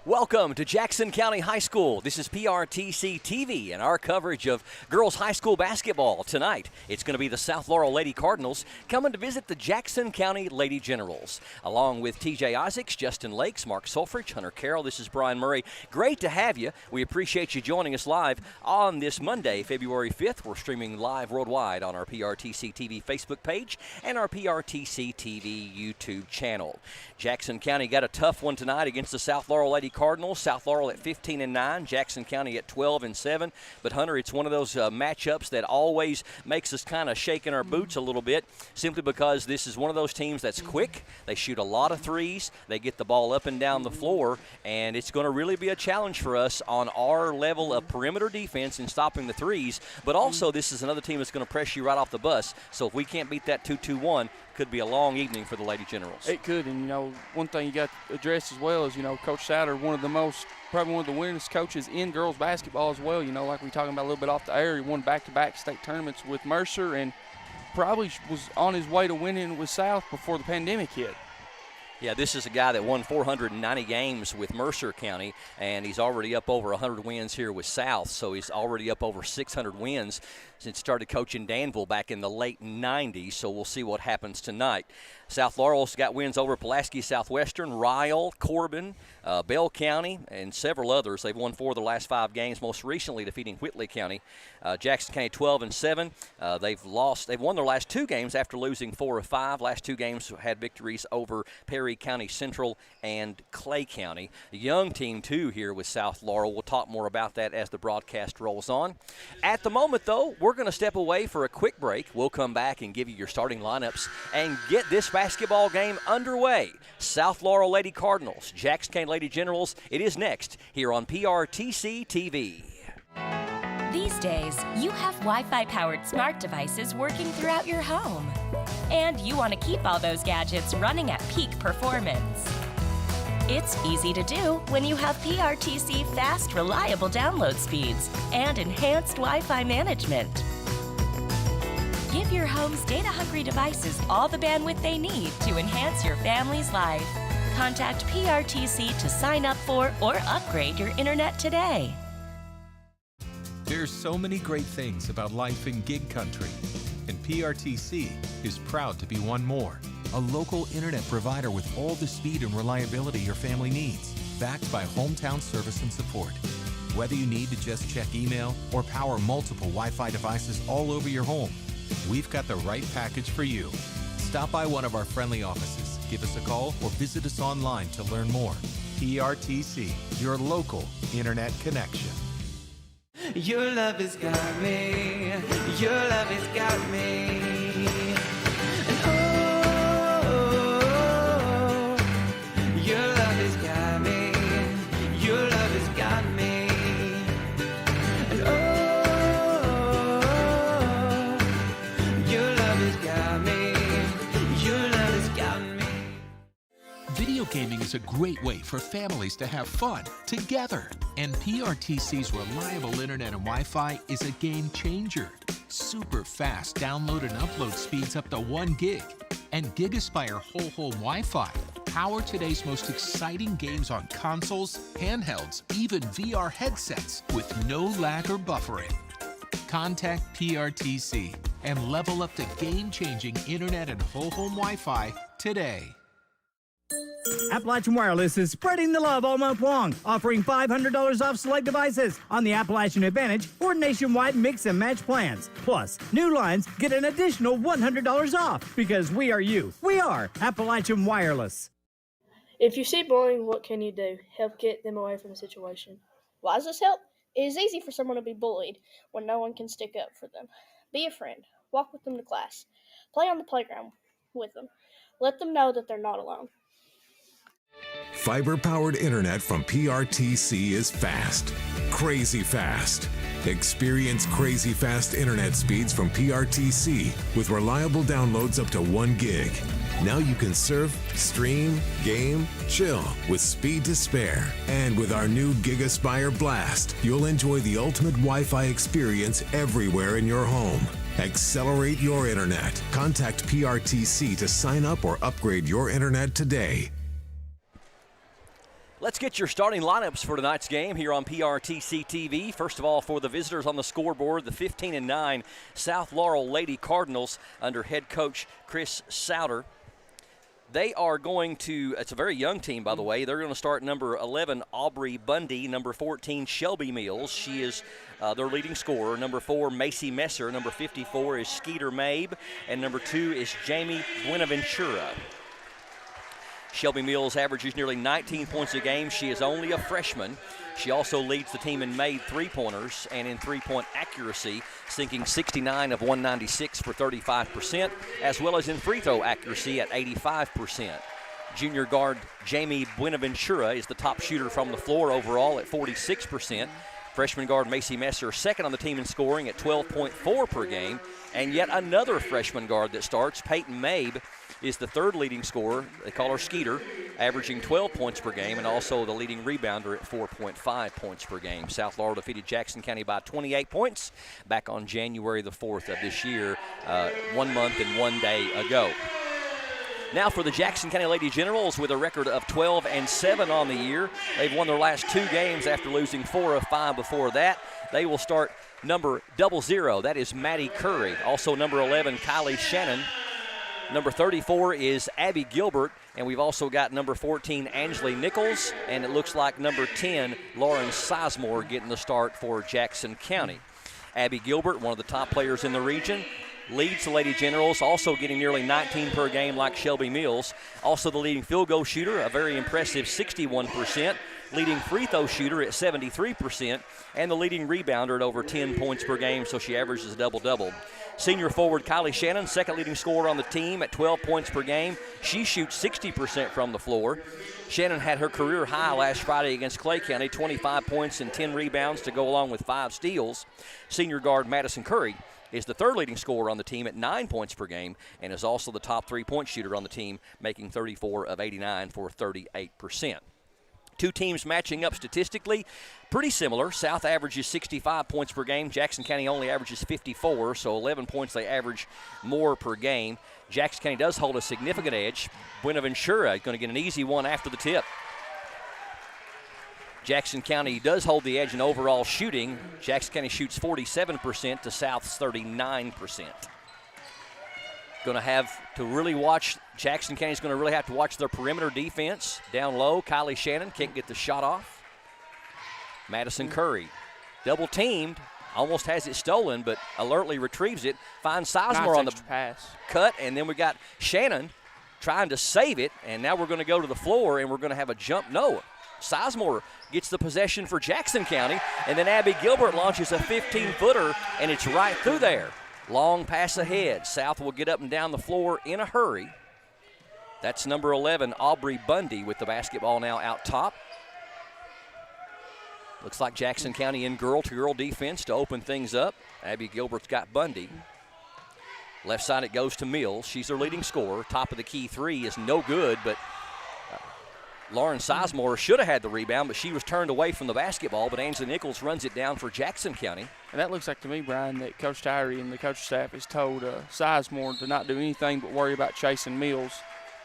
Welcome to Jackson County High School. This is PRTC TV and our coverage of girls high school basketball. Tonight, it's going to be the South Laurel Lady Cardinals coming to visit the Jackson County Lady Generals. Along with TJ Isaacs, Justin Lakes, Mark Sulfrich, Hunter Carroll, this is Brian Murray. Great to have you. We appreciate you joining us live on this Monday, February 5th. We're streaming live worldwide on our PRTC TV Facebook page and our PRTC TV YouTube channel. Jackson County got a tough one tonight against the South Laurel Lady Cardinals. South Laurel at 15-9, Jackson County at 12-7. But Hunter, it's one of those matchups that always makes us kind of shake in our boots a little bit, simply because this is one of those teams that's quick. They shoot a lot of threes. They get the ball up and down the floor, and it's going to really be a challenge for us on our level of perimeter defense in stopping the threes. But also, this is another team that's going to press you right off the bus. So if we can't beat that 2-2-1, could be a long evening for the Lady Generals. It could, and, one thing you got to address as well is, Coach Souter, probably one of the winningest coaches in girls basketball as well. Like we talking about a little bit off the air, he won back-to-back state tournaments with Mercer and probably was on his way to winning with South before the pandemic hit. Yeah, this is a guy that won 490 games with Mercer County, and he's already up over 100 wins here with South, so he's already up over 600 wins since he started coaching Danville back in the late 90s, so we'll see what happens tonight. South Laurel's got wins over Pulaski Southwestern, Ryle, Corbin, Bell County, and several others. They've won 4 of the last 5 games, most recently defeating Whitley County. Jackson County 12-7. They've won their last 2 games after losing 4 of 5. Last 2 games had victories over Perry County Central and Clay County. The young team, too, here with South Laurel. We'll talk more about that as the broadcast rolls on. At the moment, though, we're going to step away for a quick break. We'll come back and give you your starting lineups and get this basketball game underway. South Laurel Lady Cardinals, Jackson County Lady Generals. It is next here on PRTC TV. These days, you have Wi-Fi powered smart devices working throughout your home. And you want to keep all those gadgets running at peak performance. It's easy to do when you have PRTC fast, reliable download speeds and enhanced Wi-Fi management. Give your home's data-hungry devices all the bandwidth they need to enhance your family's life. Contact PRTC to sign up for or upgrade your internet today. There's so many great things about life in gig country, and PRTC is proud to be one more. A local internet provider with all the speed and reliability your family needs, backed by hometown service and support. Whether you need to just check email or power multiple Wi-Fi devices all over your home, we've got the right package for you. Stop by one of our friendly offices, give us a call, or visit us online to learn more. PRTC, your local internet connection. Your love has got me. Your love has got me. And oh, your love has got me. Your love has got me. And oh, your love has got me. Your love has got me. Video gaming is a great way for families to have fun together. And PRTC's reliable internet and Wi-Fi is a game changer. Super fast download and upload speeds up to 1 gig. And GigaSpire whole home Wi-Fi power today's most exciting games on consoles, handhelds, even VR headsets with no lag or buffering. Contact PRTC and level up to game-changing internet and whole home Wi-Fi today. Appalachian Wireless is spreading the love all month long, offering $500 off select devices on the Appalachian Advantage or nationwide mix and match plans. Plus, new lines get an additional $100 off because we are you. We are Appalachian Wireless. If you see bullying, what can you do? Help get them away from the situation. Why does this help? It is easy for someone to be bullied when no one can stick up for them. Be a friend. Walk with them to class. Play on the playground with them. Let them know that they're not alone. Fiber-powered internet from PRTC is fast. Crazy fast. Experience crazy fast internet speeds from PRTC with reliable downloads up to 1 gig. Now you can surf, stream, game, chill with speed to spare. And with our new GigaSpire Blast, you'll enjoy the ultimate Wi-Fi experience everywhere in your home. Accelerate your internet. Contact PRTC to sign up or upgrade your internet today. Let's get your starting lineups for tonight's game here on PRTC TV. First of all, for the visitors on the scoreboard, the 15-9 South Laurel Lady Cardinals under head coach Chris Souter. They are going to, it's a very young team, by the way. They're going to start number 11, Aubrey Bundy, number 14, Shelby Mills. She is their leading scorer. Number 4, Macy Messer. Number 54 is Skeeter Mabe. And number 2 is Jamie Buenaventura. Shelby Mills averages nearly 19 points a game. She is only a freshman. She also leads the team in made three-pointers and in three-point accuracy, sinking 69 of 196 for 35%, as well as in free throw accuracy at 85%. Junior guard Jamie Buenaventura is the top shooter from the floor overall at 46%. Freshman guard Macy Messer second on the team in scoring at 12.4 per game. And yet another freshman guard that starts, Peyton Mabe, is the third leading scorer. They call her Skeeter, averaging 12 points per game, and also the leading rebounder at 4.5 points per game. South Laurel defeated Jackson County by 28 points back on January the 4th of this year, 1 month and 1 day ago. Now for the Jackson County Lady Generals with a record of 12-7 on the year. They've won their last 2 games after losing 4 of 5 before that. They will start number 00. That is Maddie Curry. Also number 11, Kylie Shannon. Number 34 is Abby Gilbert, and we've also got number 14, Angeli Nichols, and it looks like number 10, Lauren Sizemore, getting the start for Jackson County. Abby Gilbert, one of the top players in the region, leads the Lady Generals, also getting nearly 19 per game like Shelby Mills. Also the leading field goal shooter, a very impressive 61%. Leading free throw shooter at 73%, and the leading rebounder at over 10 points per game, so she averages a double-double. Senior forward Kylie Shannon, second leading scorer on the team at 12 points per game. She shoots 60% from the floor. Shannon had her career high last Friday against Clay County, 25 points and 10 rebounds to go along with 5 steals. Senior guard Madison Curry is the third leading scorer on the team at 9 points per game and is also the top 3-point shooter on the team, making 34 of 89 for 38%. 2 teams matching up statistically, pretty similar. South averages 65 points per game. Jackson County only averages 54, so 11 points they average more per game. Jackson County does hold a significant edge. Buenaventura is going to get an easy one after the tip. Jackson County does hold the edge in overall shooting. Jackson County shoots 47% to South's 39%. Going to have to really watch, Jackson County's going to really have to watch their perimeter defense. Down low, Kylie Shannon can't get the shot off. Madison Curry, double teamed, almost has it stolen, but alertly retrieves it. Finds Sizemore on the pass cut, and then we got Shannon trying to save it, and now we're going to go to the floor, and we're going to have a jump. No, Sizemore gets the possession for Jackson County, and then Abby Gilbert launches a 15-footer, and it's right through there. Long pass ahead. South will get up and down the floor in a hurry. That's number 11, Aubrey Bundy, with the basketball now out top. Looks like Jackson County in girl-to-girl defense to open things up. Abby Gilbert's got Bundy. Left side it goes to Mills. She's their leading scorer. Top of the key 3 is no good, but Lauren Sizemore should have had the rebound, but she was turned away from the basketball, but Angela Nichols runs it down for Jackson County. And that looks like to me, Brian, that Coach Tyree and the coaching staff has told Sizemore to not do anything but worry about chasing Mills.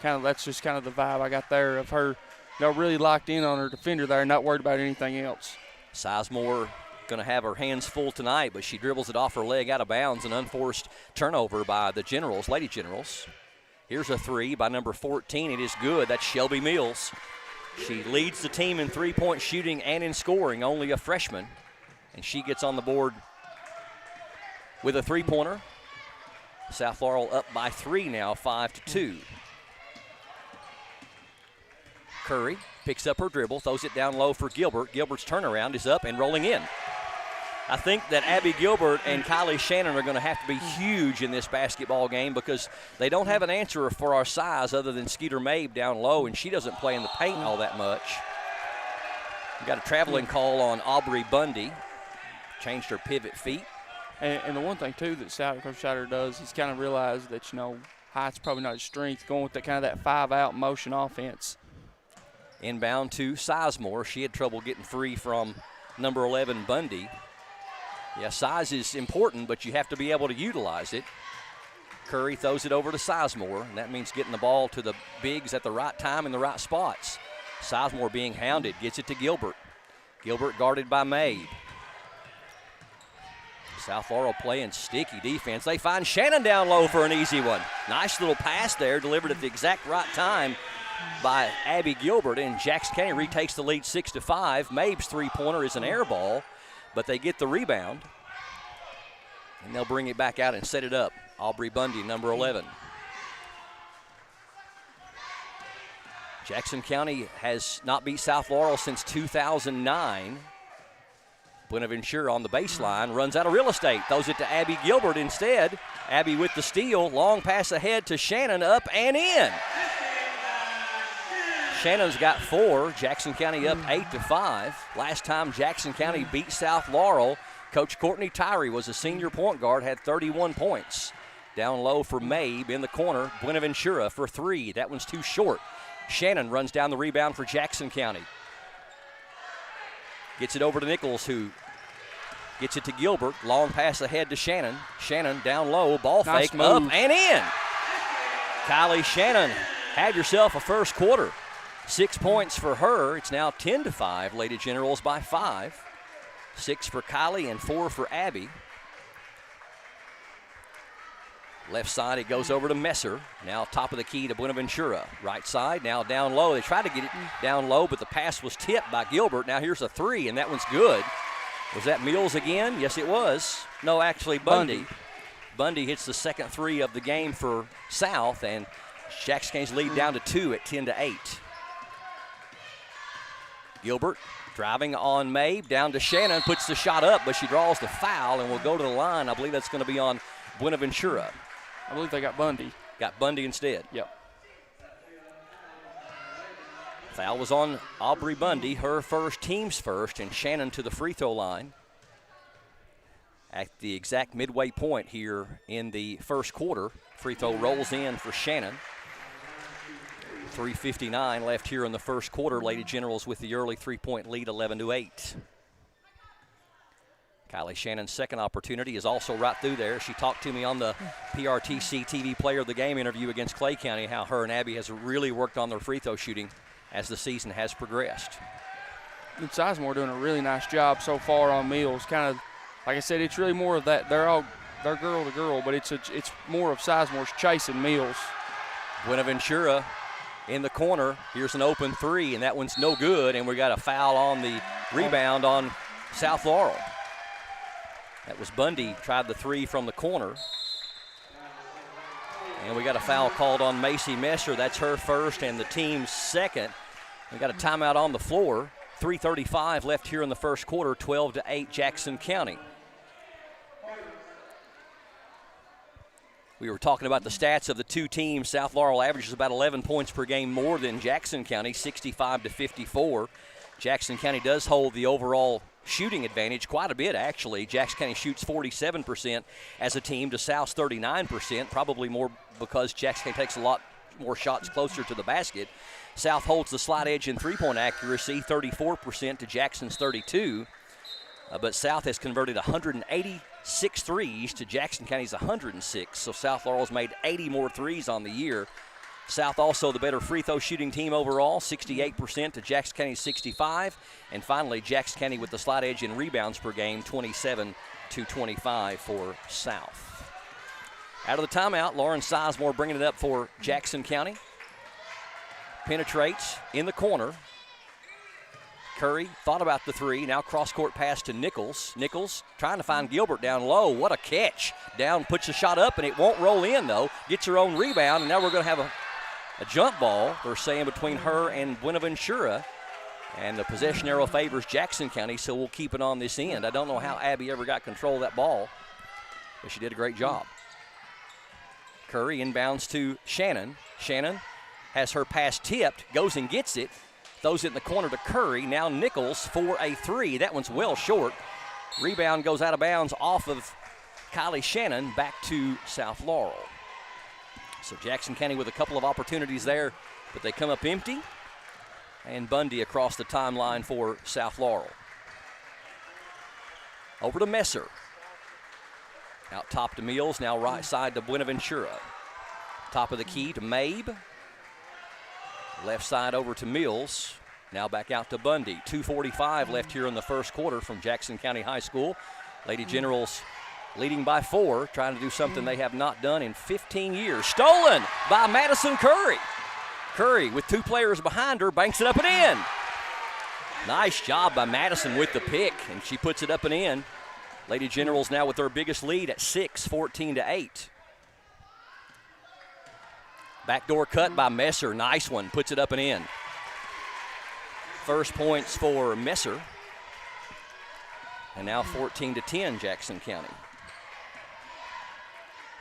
That's just kind of the vibe I got there of her, really locked in on her defender there, not worried about anything else. Sizemore going to have her hands full tonight, but she dribbles it off her leg out of bounds, an unforced turnover by the Generals, Lady Generals. Here's a 3 by number 14. It is good. That's Shelby Mills. She leads the team in three-point shooting and in scoring, only a freshman. And she gets on the board with a three-pointer. South Laurel up by 3 now, 5-2. Curry picks up her dribble, throws it down low for Gilbert. Gilbert's turnaround is up and rolling in. I think that Abby Gilbert and Kylie Shannon are going to have to be huge in this basketball game because they don't have an answer for our size other than Skeeter Mabe down low, and she doesn't play in the paint all that much. We got a traveling call on Aubrey Bundy. Changed her pivot feet. And the one thing, too, that Coach Sauter does is kind of realize that, height's probably not his strength, going with that kind of that 5-out motion offense. Inbound to Sizemore. She had trouble getting free from number 11, Bundy. Yeah, size is important, but you have to be able to utilize it. Curry throws it over to Sizemore, and that means getting the ball to the bigs at the right time in the right spots. Sizemore being hounded, gets it to Gilbert. Gilbert guarded by Mabe. South Laurel playing sticky defense. They find Shannon down low for an easy one. Nice little pass there, delivered at the exact right time by Abby Gilbert, and Jackson County retakes the lead 6-5. Mabe's three-pointer is an air ball, but they get the rebound, and they'll bring it back out and set it up. Aubrey Bundy, number 11. Jackson County has not beat South Laurel since 2009. Buenaventura on the baseline, runs out of real estate, throws it to Abby Gilbert instead. Abby with the steal, long pass ahead to Shannon, up and in. Shannon's got 4. Jackson County up 8-5. Last time Jackson County beat South Laurel, Coach Courtney Tyree was a senior point guard, had 31 points. Down low for Mabe in the corner. Buenaventura for 3. That one's too short. Shannon runs down the rebound for Jackson County. Gets it over to Nichols, who gets it to Gilbert. Long pass ahead to Shannon. Shannon down low, ball Nice fake, move. up and in. Kylie Shannon, have yourself a first quarter. 6 points for her. It's now 10-5. Lady Generals by 5. 6 for Kylie and 4 for Abby. Left side, it goes over to Messer. Now top of the key to Buenaventura. Right side, now down low. They tried to get it down low, but the pass was tipped by Gilbert. Now here's a 3, and that one's good. Was that Mills again? Yes, it was. No, actually, Bundy. Bundy hits the second 3 of the game for South, and Jackson County's lead down to 2 at 10-8. Gilbert driving on Mabe, down to Shannon, puts the shot up, but she draws the foul and will go to the line. I believe that's going to be on Buenaventura. I believe they got Bundy. Got Bundy instead. Yep. Foul was on Aubrey Bundy, her first, team's first, and Shannon to the free throw line at the exact midway point here in the first quarter. Free throw rolls in for Shannon. 3:59 left here in the first quarter. Lady Generals with the early 3-point lead, 11-8. Kylie Shannon's second opportunity is also right through there. She talked to me on the PRTC TV Player of the Game interview against Clay County, how her and Abby has really worked on their free throw shooting as the season has progressed. And Sizemore doing a really nice job so far on Mills. Kind of, like I said, it's really more of that. They're girl to girl, but it's more of Sizemore's chasing Mills. Buenaventura in the corner. Here's an open 3, and that one's no good, and we got a foul on the rebound on South Laurel. That was Bundy, tried the 3 from the corner. And we got a foul called on Macy Messer. That's her first and the team's second. We got a timeout on the floor. 3:35 left here in the first quarter, 12-8 Jackson County. We were talking about the stats of the two teams. South Laurel averages about 11 points per game more than Jackson County, 65-54. Jackson County does hold the overall shooting advantage quite a bit, actually. Jackson County shoots 47% as a team to South's 39%, probably more because Jackson County takes a lot more shots closer to the basket. South holds the slight edge in three-point accuracy, 34% to Jackson's 32%. But South has converted 186 threes to Jackson County's 106, so South Laurel's made 80 more threes on the year. South also the better free throw shooting team overall, 68% to Jackson County's 65%. And finally, Jackson County with the slight edge in rebounds per game, 27-25 for South. Out of the timeout, Lauren Sizemore bringing it up for Jackson County. Penetrates in the corner. Curry thought about the 3, now cross-court pass to Nichols. Nichols trying to find Gilbert down low. What a catch. Down, puts the shot up, and it won't roll in, though. Gets her own rebound, and now we're going to have a jump ball, they're saying, between her and Buenaventura. And the possession arrow favors Jackson County, so we'll keep it on this end. I don't know how Abby ever got control of that ball, but she did a great job. Curry inbounds to Shannon. Shannon has her pass tipped, goes and gets it, throws it in the corner to Curry. Now Nichols for a three. That one's well short. Rebound goes out of bounds off of Kylie Shannon, back to South Laurel. So Jackson County with a couple of opportunities there, but they come up empty. And Bundy across the timeline for South Laurel. Over to Messer. Out top to Mills, now right side to Buenaventura. Top of the key to Mabe. Left side over to Mills. Now back out to Bundy. 2:45 left here in the first quarter from Jackson County High School. Lady Generals leading by 4, trying to do something they have not done in 15 years. Stolen by Madison Curry. Curry with 2 players behind her, banks it up and in. Nice job by Madison with the pick, and she puts it up and in. Lady Generals now with their biggest lead at 6, 14-8. Backdoor cut by Messer, nice one, puts it up and in. First points for Messer. And now 14-10 Jackson County.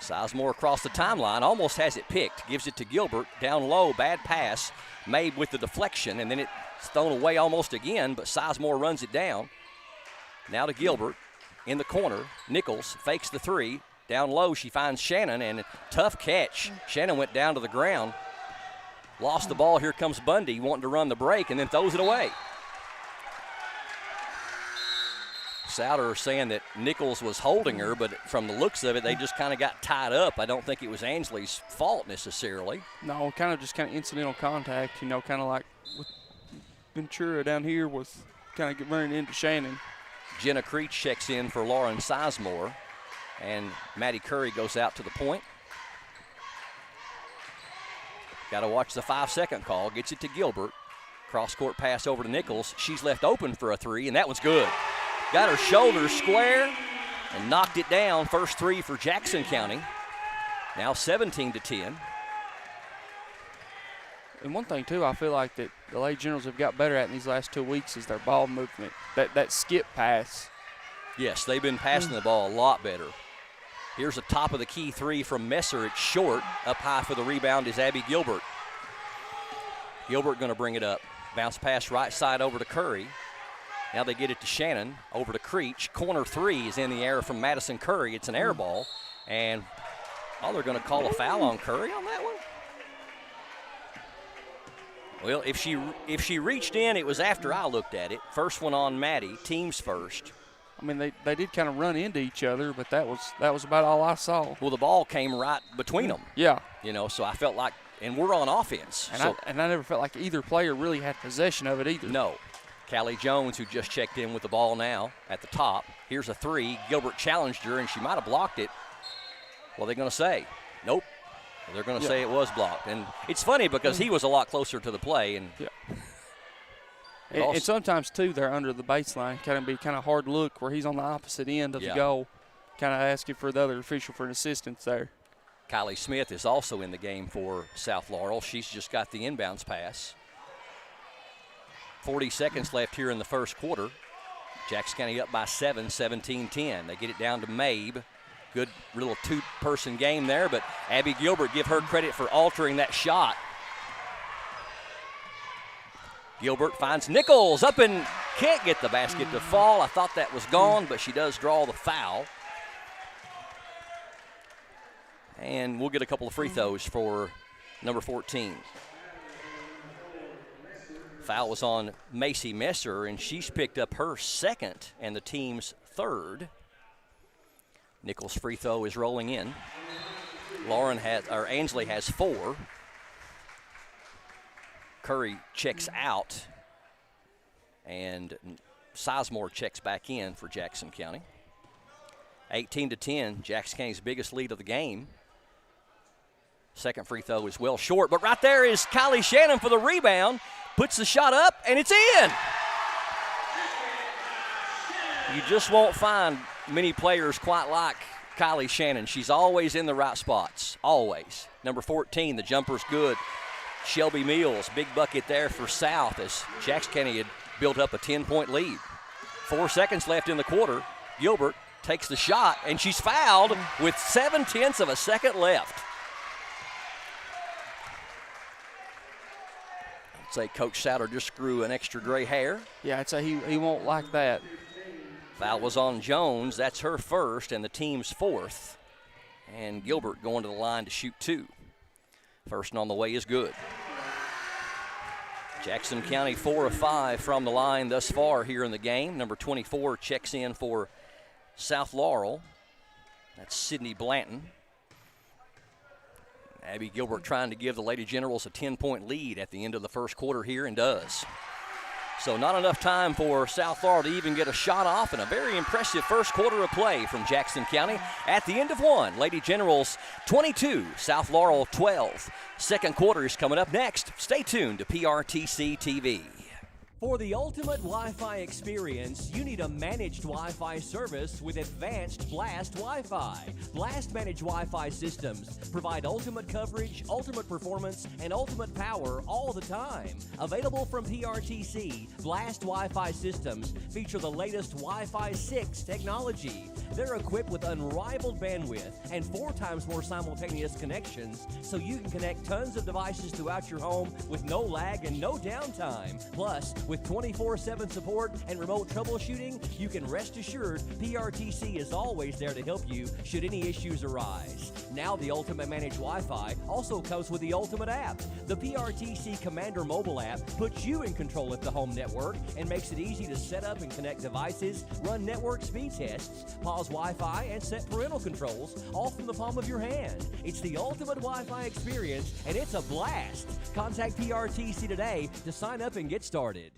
Sizemore across the timeline, almost has it picked, gives it to Gilbert, down low, bad pass, made with the deflection, and then it's thrown away almost again, but Sizemore runs it down. Now to Gilbert, in the corner, Nichols fakes the three, down low she finds Shannon, and tough catch. Shannon went down to the ground, lost the ball, here comes Bundy wanting to run the break, and then throws it away. Souter saying that Nichols was holding her, but from the looks of it, they just kind of got tied up. I don't think it was Ansley's fault necessarily. No, kind of incidental contact, kind of like with Ventura down here was kind of running into Shannon. Jenna Creech checks in for Lauren Sizemore, and Maddie Curry goes out to the point. Got to watch the 5-second call, gets it to Gilbert. Cross-court pass over to Nichols. She's left open for a three, and that was good. Got her shoulders square and knocked it down. First three for Jackson County. Now 17-10. And one thing, too, I feel like that the Lady Generals have got better at in these last 2 weeks is their ball movement, that skip pass. Yes, they've been passing the ball a lot better. Here's a top of the key three from Messer. It's short. Up high for the rebound is Abby Gilbert. Gilbert going to bring it up. Bounce pass right side over to Curry. Now they get it to Shannon, over to Creech. Corner three is in the air from Madison Curry. It's an air ball. And, they're going to call a foul on Curry on that one? Well, if she reached in, it was after I looked at it. First one on Maddie, teams first. I mean, they did kind of run into each other, but that was about all I saw. Well, the ball came right between them. Yeah. So I felt like, and we're on offense. And I never felt like either player really had possession of it either. No. Callie Jones, who just checked in with the ball now at the top. Here's a three. Gilbert challenged her, and she might have blocked it. What are they going to say? Nope. They're going to say it was blocked. And it's funny because he was a lot closer to the play. And and sometimes, too, they're under the baseline. Kind of hard look where he's on the opposite end of the goal. Kind of asking for the other official for an assistance there. Kylie Smith is also in the game for South Laurel. She's just got the inbounds pass. 40 seconds left here in the first quarter. Jackson County up by 7, 17-10. They get it down to Mabe. Good little two-person game there, but Abby Gilbert, give her credit for altering that shot. Gilbert finds Nichols up and can't get the basket to fall. I thought that was gone, but she does draw the foul. And we'll get a couple of free throws for number 14. Foul was on Macy Messer, and she's picked up her second and the team's third. Nichols' free throw is rolling in. Ansley has 4. Curry checks out, and Sizemore checks back in for Jackson County. 18-10, Jackson County's biggest lead of the game. Second free throw is well short, but right there is Kylie Shannon for the rebound. Puts the shot up, and it's in. You just won't find many players quite like Kylie Shannon. She's always in the right spots, always. Number 14, the jumper's good. Shelby Mills, big bucket there for South as Jackson County had built up a 10-point lead. 4 seconds left in the quarter. Gilbert takes the shot, and she's fouled with 0.7 of a second left. I'd say Coach Souter just grew an extra gray hair. Yeah, I'd say he won't like that. Foul was on Jones. That's her first and the team's fourth. And Gilbert going to the line to shoot 2. First and on the way is good. Jackson County 4 of 5 from the line thus far here in the game. Number 24 checks in for South Laurel. That's Sydney Blanton. Abby Gilbert trying to give the Lady Generals a 10-point lead at the end of the first quarter here, and does. So not enough time for South Laurel to even get a shot off, and a very impressive first quarter of play from Jackson County. At the end of one, Lady Generals 22, South Laurel 12. Second quarter is coming up next. Stay tuned to PRTC TV. For the ultimate Wi-Fi experience, you need a managed Wi-Fi service with advanced Blast Wi-Fi. Blast managed Wi-Fi systems provide ultimate coverage, ultimate performance, and ultimate power all the time. Available from PRTC, Blast Wi-Fi systems feature the latest Wi-Fi 6 technology. They're equipped with unrivaled bandwidth and 4 times more simultaneous connections, so you can connect tons of devices throughout your home with no lag and no downtime. Plus, with 24/7 support and remote troubleshooting, you can rest assured PRTC is always there to help you should any issues arise. Now the Ultimate Managed Wi-Fi also comes with the Ultimate app. The PRTC Commander mobile app puts you in control of the home network and makes it easy to set up and connect devices, run network speed tests, pause Wi-Fi, and set parental controls, all from the palm of your hand. It's the ultimate Wi-Fi experience, and it's a blast. Contact PRTC today to sign up and get started.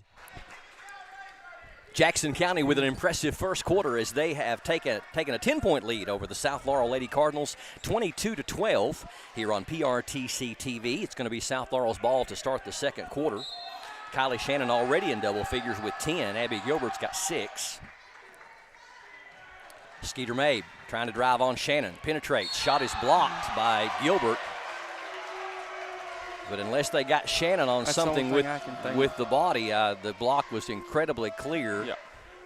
Jackson County with an impressive first quarter as they have taken a 10-point lead over the South Laurel Lady Cardinals, 22-12 here on PRTC TV. It's going to be South Laurel's ball to start the second quarter. Kylie Shannon already in double figures with 10. Abby Gilbert's got 6. Skeeter Mabe trying to drive on Shannon. Penetrates. Shot is blocked by Gilbert. But unless they got Shannon on something with the body, the block was incredibly clear. Yeah.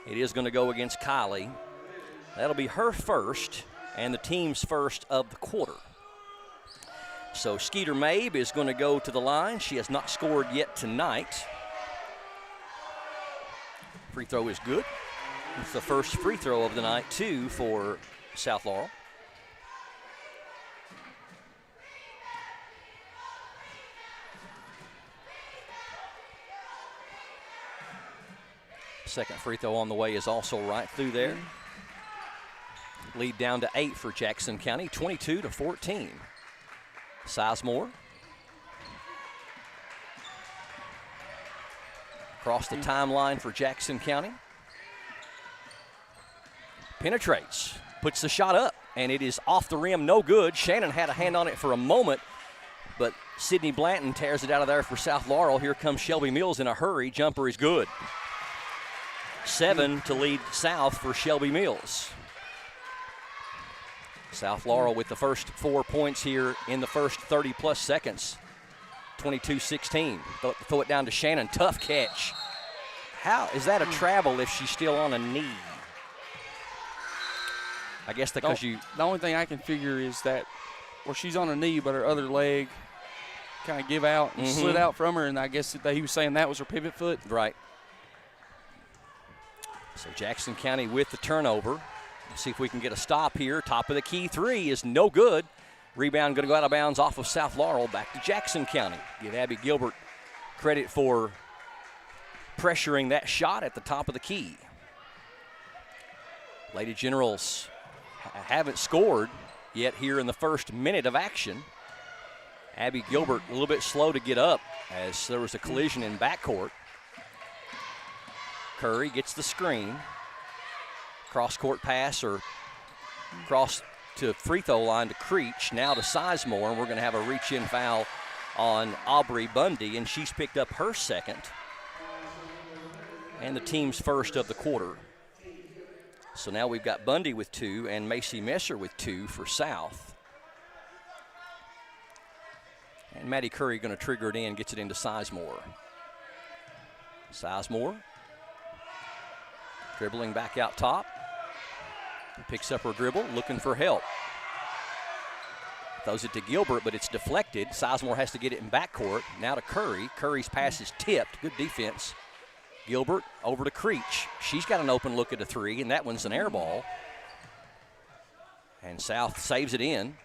It is going to go against Kylie. That'll be her first and the team's first of the quarter. So Skeeter Mabe is going to go to the line. She has not scored yet tonight. Free throw is good. It's the first free throw of the night, too, for South Laurel. Second free throw on the way is also right through there. Lead down to 8 for Jackson County, 22-14. Sizemore. Across the timeline for Jackson County. Penetrates, puts the shot up, and it is off the rim, no good. Shannon had a hand on it for a moment, but Sydney Blanton tears it out of there for South Laurel. Here comes Shelby Mills in a hurry. Jumper is good. 7 to lead South for Shelby Mills. South Laurel with the first 4 points here in the first 30-plus seconds. 22-16. Throw it down to Shannon. Tough catch. How is that a travel if she's still on a knee? I guess because The only thing I can figure is that, well, she's on a knee, but her other leg kind of give out and slid out from her, and I guess that he was saying that was her pivot foot. Right. So Jackson County with the turnover. Let's see if we can get a stop here. Top of the key 3 is no good. Rebound going to go out of bounds off of South Laurel. Back to Jackson County. Give Abby Gilbert credit for pressuring that shot at the top of the key. Lady Generals haven't scored yet here in the first minute of action. Abby Gilbert a little bit slow to get up as there was a collision in backcourt. Curry gets the screen. Cross-court pass or cross to free throw line to Creech. Now to Sizemore, and we're going to have a reach-in foul on Aubrey Bundy, and she's picked up her second and the team's first of the quarter. So now we've got Bundy with 2 and Macy Messer with 2 for South. And Maddie Curry going to trigger it in, gets it into Sizemore. Sizemore Dribbling back out top. Picks up her dribble, looking for help. Throws it to Gilbert, but it's deflected. Sizemore has to get it in backcourt. Now to Curry. Curry's pass is tipped. Good defense. Gilbert over to Creech. She's got an open look at a three, and that one's an air ball. And South saves it in.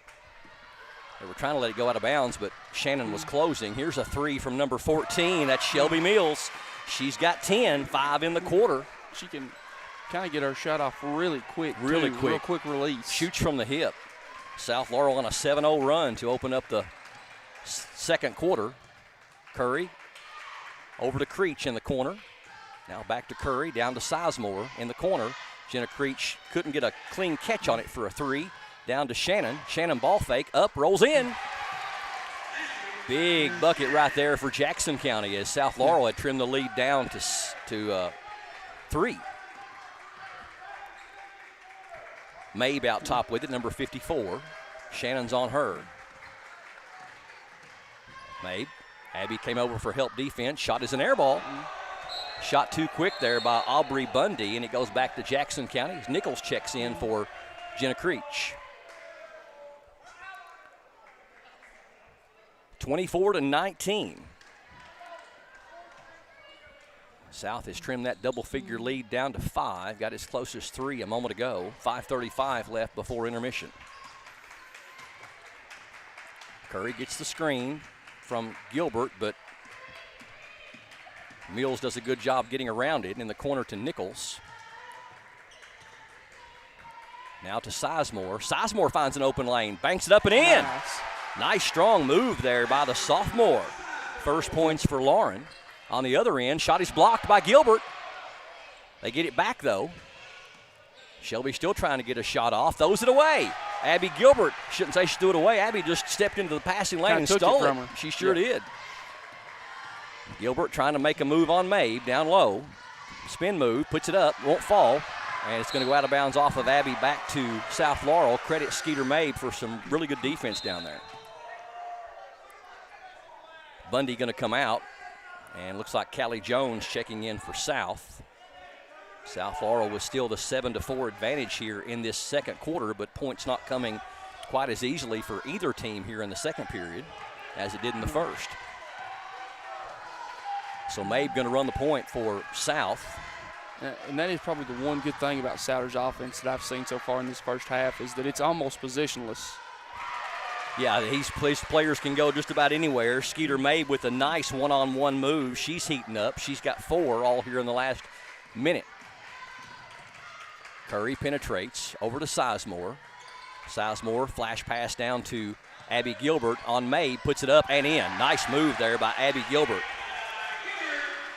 They were trying to let it go out of bounds, but Shannon was closing. Here's a three from number 14. That's Shelby Mills. She's got 10, 5 in the quarter. She can kind of get her shot off really quick. Really too. quick. Real quick release. Shoots from the hip. South Laurel on a 7-0 run to open up the second quarter. Curry over to Creech in the corner. Now back to Curry, down to Sizemore in the corner. Jenna Creech couldn't get a clean catch on it for a three. Down to Shannon. Shannon ball fake, up, rolls in. Big bucket right there for Jackson County as South Laurel had trimmed the lead down to 3. Mabe out top with it, number 54. Shannon's on her. Mabe. Abby came over for help defense. Shot is an air ball. Shot too quick there by Aubrey Bundy, and it goes back to Jackson County. Nichols checks in for Jenna Creech. 24-19. South has trimmed that double-figure lead down to 5. Got its closest 3 a moment ago. 5:35 left before intermission. Curry gets the screen from Gilbert, but Mills does a good job getting around it. In the corner to Nichols. Now to Sizemore. Sizemore finds an open lane, banks it up and in. Nice strong move there by the sophomore. First points for Lauren. On the other end, shot is blocked by Gilbert. They get it back, though. Shelby still trying to get a shot off, throws it away. Abby Gilbert, shouldn't say she threw it away. Abby just stepped into the passing lane and stole it. She sure did. Gilbert trying to make a move on Mabe, down low. Spin move, puts it up, won't fall. And it's going to go out of bounds off of Abby back to South Laurel. Credit Skeeter Mabe for some really good defense down there. Bundy going to come out. And looks like Callie Jones checking in for South. South Laurel was still the 7-4 advantage here in this second quarter, but points not coming quite as easily for either team here in the second period as it did in the first. So Mabe going to run the point for South. And that is probably the one good thing about Souter's offense that I've seen so far in this first half is that it's almost positionless. Yeah, these players can go just about anywhere. Skeeter Mabe with a nice one-on-one move. She's heating up. She's got 4 all here in the last minute. Curry penetrates over to Sizemore. Sizemore flash pass down to Abby Gilbert on Mabe, puts it up and in. Nice move there by Abby Gilbert.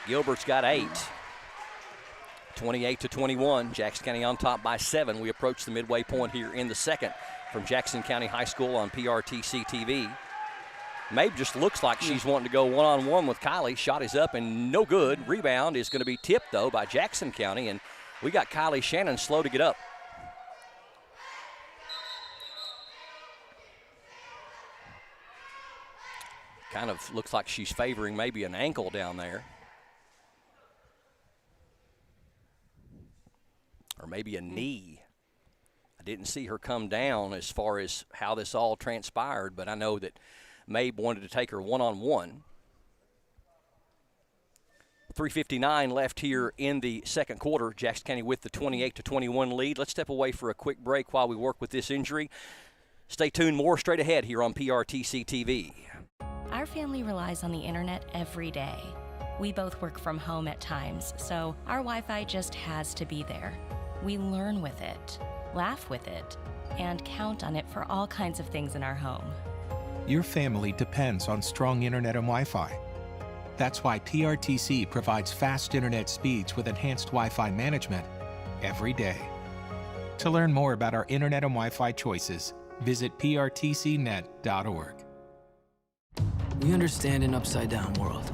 Gilbert's got 8. 28-21. Jackson County on top by 7. We approach the midway point here in the second. From Jackson County High School on PRTC TV. Mabe just looks like she's wanting to go one-on-one with Kylie. Shot is up and no good. Rebound is going to be tipped, though, by Jackson County, and we got Kylie Shannon slow to get up. Kind of looks like she's favoring maybe an ankle down there. Or maybe a knee. I didn't see her come down as far as how this all transpired, but I know that Mabe wanted to take her one-on-one. 3:59 left here in the second quarter. Jackson County with the 28-21 lead. Let's step away for a quick break while we work with this injury. Stay tuned, more straight ahead here on PRTC TV. Our family relies on the internet every day. We both work from home at times, so our Wi-Fi just has to be there. We learn with it, laugh with it, and count on it for all kinds of things in our home. Your family depends on strong internet and Wi-Fi. That's why PRTC provides fast internet speeds with enhanced Wi-Fi management every day. To learn more about our internet and Wi-Fi choices, visit prtcnet.org. We understand an upside-down world,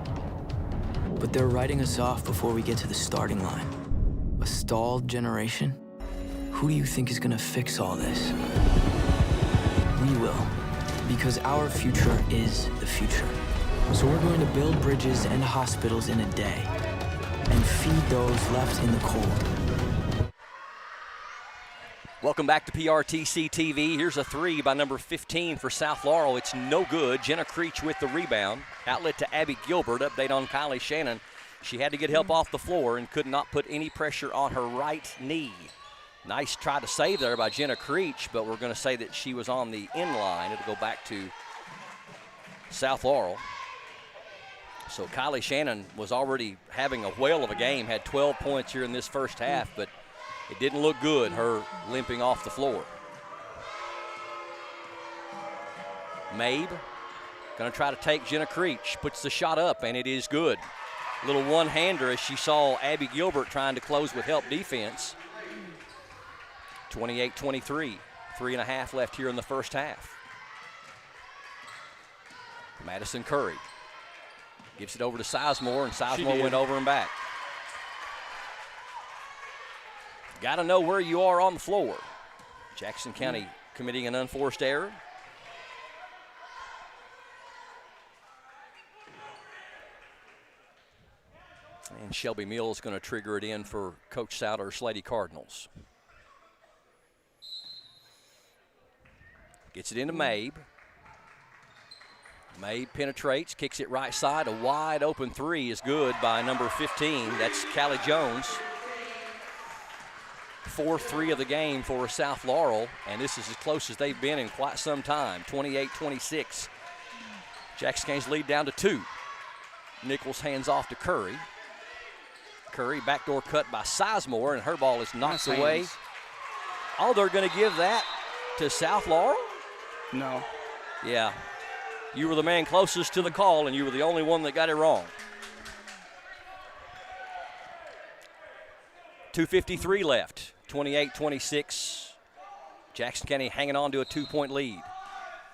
but they're writing us off before we get to the starting line. A stalled generation? Who do you think is gonna fix all this? We will, because our future is the future. So we're going to build bridges and hospitals in a day, and feed those left in the cold. Welcome back to PRTC TV. Here's a three by number 15 for South Laurel. It's no good. Jenna Creech with the rebound. Outlet to Abby Gilbert. Update on Kylie Shannon. She had to get help off the floor and could not put any pressure on her right knee. Nice try to save there by Jenna Creech, but we're going to say that she was on the end line. It'll go back to South Laurel. So Kylie Shannon was already having a whale of a game, had 12 points here in this first half, but it didn't look good, her limping off the floor. Mabe going to try to take Jenna Creech, puts the shot up, and it is good. Little one-hander as she saw Abby Gilbert trying to close with help defense. 28-23, 3.5 left here in the first half. Madison Curry gives it over to Sizemore, and Sizemore went over and back. Got to know where you are on the floor. Jackson County committing an unforced error. And Shelby Mills going to trigger it in for Coach Souter's Lady Cardinals. Gets it into Mabe. Mabe penetrates, kicks it right side. A wide open three is good by number 15. That's Callie Jones. 4-3 of the game for South Laurel, and this is as close as they've been in quite some time. 28-26. Jackson County's lead down to 2. Nichols hands off to Curry. Curry, backdoor cut by Sizemore, and her ball is knocked away. Oh, they're going to give that to South Laurel? No. Yeah. You were the man closest to the call, and you were the only one that got it wrong. 2:53 left. 28-26. Jackson County hanging on to a 2-point lead.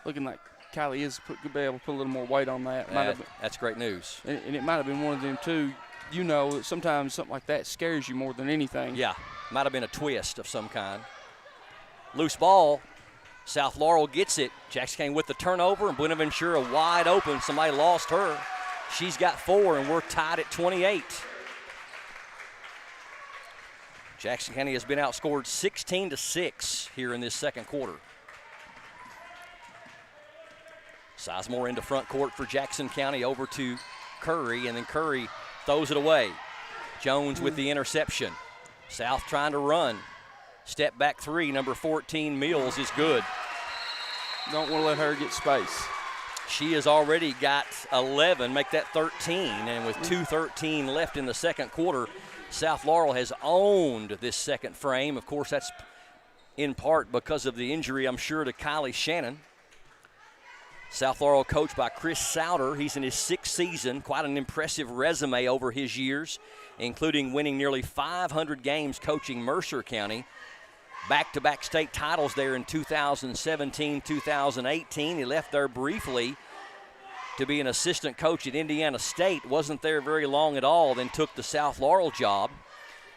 Looking like Kylie is could be able to put a little more weight on that. That's great news. And it might have been one of them, too. You know, sometimes something like that scares you more than anything. Yeah, might have been a twist of some kind. Loose ball. South Laurel gets it. Jackson County with the turnover, and Buenaventura wide open. Somebody lost her. She's got 4, and we're tied at 28. Jackson County has been outscored 16-6 here in this second quarter. Sizemore into front court for Jackson County, over to Curry, and then Curry throws it away. Jones with the interception. South trying to run. Step back three, number 14, Mills, is good. Don't want to let her get space. She has already got 11, make that 13, and with 2:13 left in the second quarter, South Laurel has owned this second frame. Of course, that's in part because of the injury, I'm sure, to Kylie Shannon. South Laurel coached by Chris Souter. He's in his 6th season. Quite an impressive resume over his years, including winning nearly 500 games coaching Mercer County. Back-to-back state titles there in 2017, 2018. He left there briefly to be an assistant coach at Indiana State. Wasn't there very long at all, then took the South Laurel job.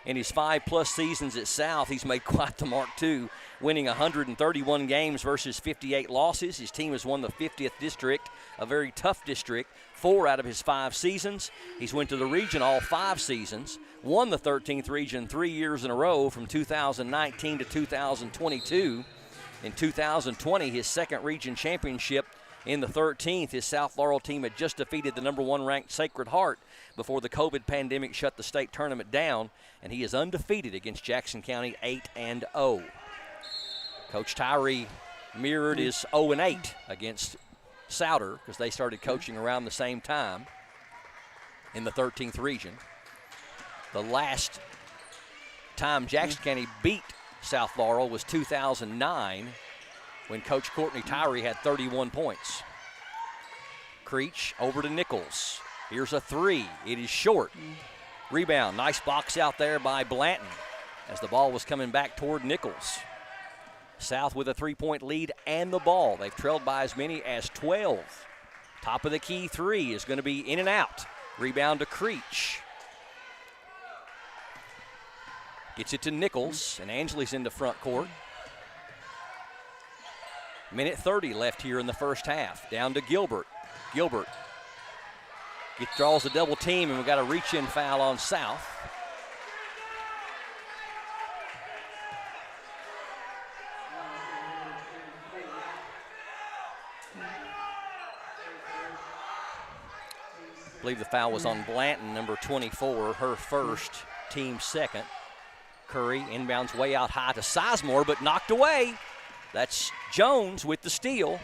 In his 5+ seasons at South, he's made quite the mark too, winning 131 games versus 58 losses. His team has won the 50th district, a very tough district, 4 out of his 5 seasons. He's went to the region all 5 seasons, won the 13th region 3 years in a row from 2019 to 2022. In 2020, his second region championship. In the 13th, his South Laurel team had just defeated the number 1 ranked Sacred Heart before the COVID pandemic shut the state tournament down, and he is undefeated against Jackson County, 8-0. Coach Tyree mirrored his 0-8 against Souter because they started coaching around the same time in the 13th region. The last time Jackson County beat South Laurel was 2009 when Coach Courtney Tyree had 31 points. Creech over to Nichols. Here's a 3. It is short. Rebound. Nice box out there by Blanton as the ball was coming back toward Nichols. South with a 3-point lead and the ball. They've trailed by as many as 12. Top of the key 3 is going to be in and out. Rebound to Creech. Gets it to Nichols, and Angeli's into front court. Minute 30 left here in the first half. Down to Gilbert. Gilbert draws a double team, and we've got a reach-in foul on South. believe the foul was on Blanton, number 24, her first, team second. Curry inbounds way out high to Sizemore, but knocked away. That's Jones with the steal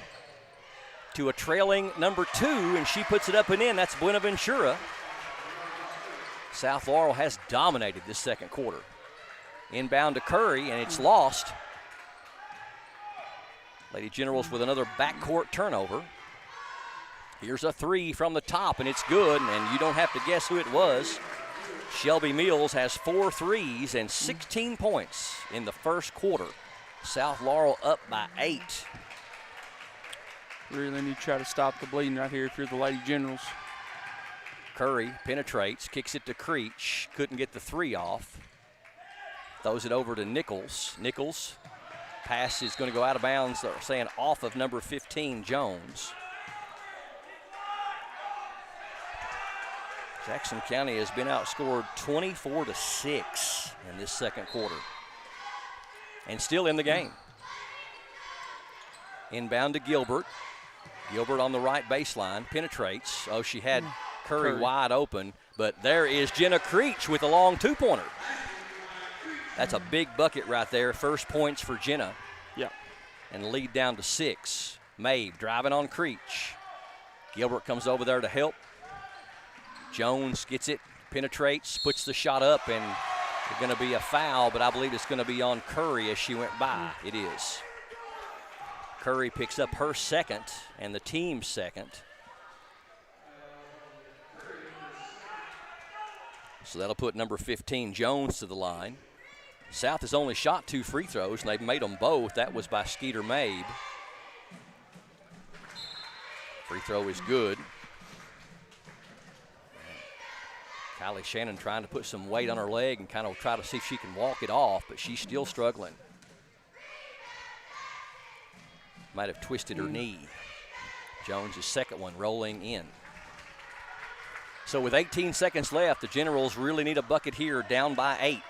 to a trailing number 2, and she puts it up and in. That's Buenaventura. South Laurel has dominated this second quarter. Inbound to Curry, and it's lost. Lady Generals with another backcourt turnover. Here's a 3 from the top, and it's good, and you don't have to guess who it was. Shelby Mills has 4 threes and 16 points in the first quarter. South Laurel up by 8. Really need to try to stop the bleeding right here if you're the Lady Generals. Curry penetrates, kicks it to Creech, couldn't get the 3 off. Throws it over to Nichols. Nichols, pass is going to go out of bounds, they're saying off of number 15, Jones. Jackson County has been outscored 24-6 in this second quarter and still in the game. Inbound to Gilbert. Gilbert on the right baseline, penetrates. Oh, she had Curry wide open, but there is Jenna Creech with a long 2-pointer. That's a big bucket right there. First points for Jenna. Yeah. And lead down to 6. Mabe driving on Creech. Gilbert comes over there to help. Jones gets it, penetrates, puts the shot up, and it's going to be a foul, but I believe it's going to be on Curry as she went by. It is. Curry picks up her second and the team's second. So that'll put number 15, Jones, to the line. South has only shot 2 free throws, and they've made them both. That was by Skeeter Mabe. Free throw is good. Kylie Shannon trying to put some weight on her leg and kind of try to see if she can walk it off, but she's still struggling. Might have twisted her knee. Jones' second one rolling in. So with 18 seconds left, the Generals really need a bucket here, down by 8.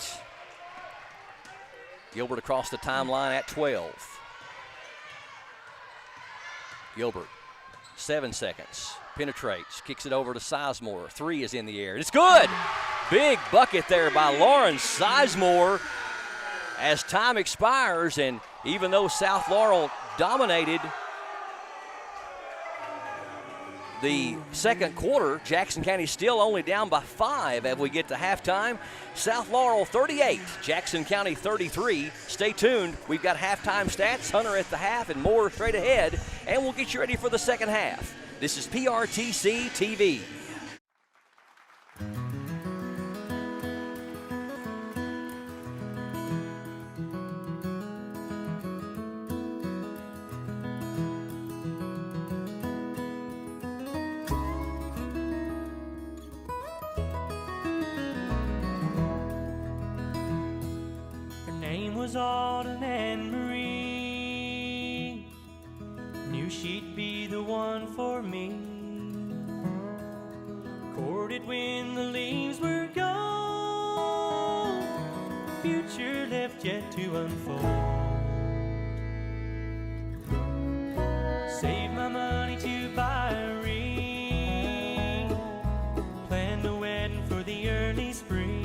Gilbert across the timeline at 12. Gilbert, 7 seconds. Penetrates, kicks it over to Sizemore. 3 is in the air. It's good. Big bucket there by Lauren Sizemore as time expires, and even though South Laurel dominated the second quarter, Jackson County still only down by 5 as we get to halftime. South Laurel 38, Jackson County 33. Stay tuned. We've got halftime stats, Hunter at the half, and more straight ahead, and we'll get you ready for the second half. This is PRTC TV. Her name was Autumn Ann Marie. Knew she'd be the one for me. Courted when the leaves were gone. Future left yet to unfold. Saved my money to buy a ring. Planned a wedding for the early spring.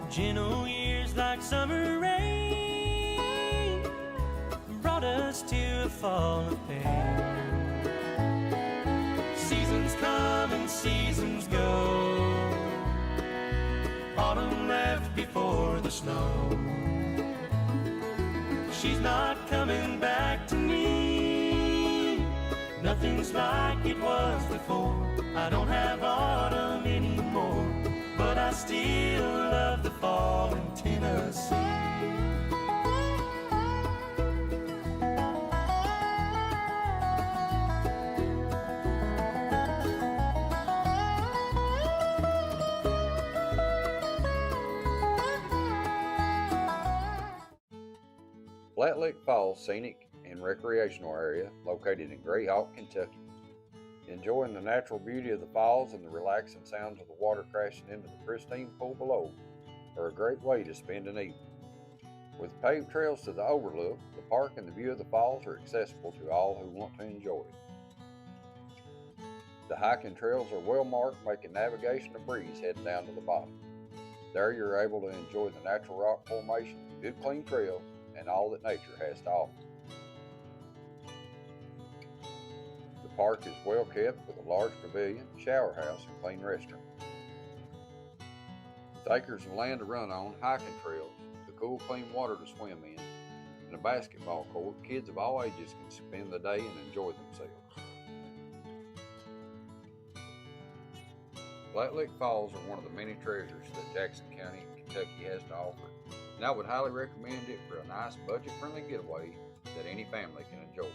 Gentle years like summer rain brought us to a fall of pain. Seasons come and seasons go. Autumn left before the snow. She's not coming back to me. Nothing's like it was before. I don't have autumn anymore, but I still love the fall in Tennessee. Flat Lick Falls Scenic and Recreational Area located in Greyhawk, Kentucky. Enjoying the natural beauty of the falls and the relaxing sounds of the water crashing into the pristine pool below are a great way to spend an evening. With paved trails to the overlook, the park and the view of the falls are accessible to all who want to enjoy it. The hiking trails are well marked, making navigation a breeze heading down to the bottom. There you're able to enjoy the natural rock formation, good clean trails, and all that nature has to offer. The park is well kept with a large pavilion, shower house, and clean restroom. With acres of land to run on, hiking trails, the cool clean water to swim in, and a basketball court, kids of all ages can spend the day and enjoy themselves. Flat Lick Falls are one of the many treasures that Jackson County, Kentucky has to offer, and I would highly recommend it for a nice budget-friendly getaway that any family can enjoy.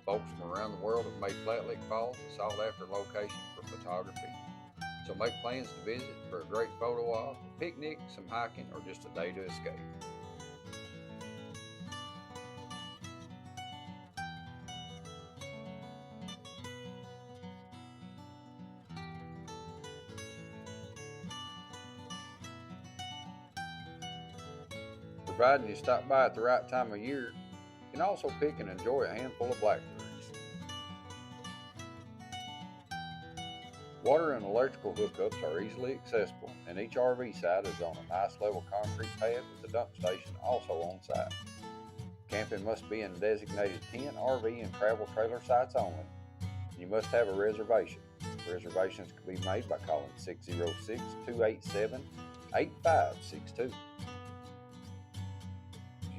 Folks from around the world have made Flat Lick Falls a sought-after location for photography, so make plans to visit for a great photo op, a picnic, some hiking, or just a day to escape. Providing you stop by at the right time of year, you can also pick and enjoy a handful of blackberries. Water and electrical hookups are easily accessible, and each RV site is on a nice level concrete pad with the dump station also on site. Camping must be in designated tent, RV, and travel trailer sites only. You must have a reservation. Reservations can be made by calling 606-287-8562.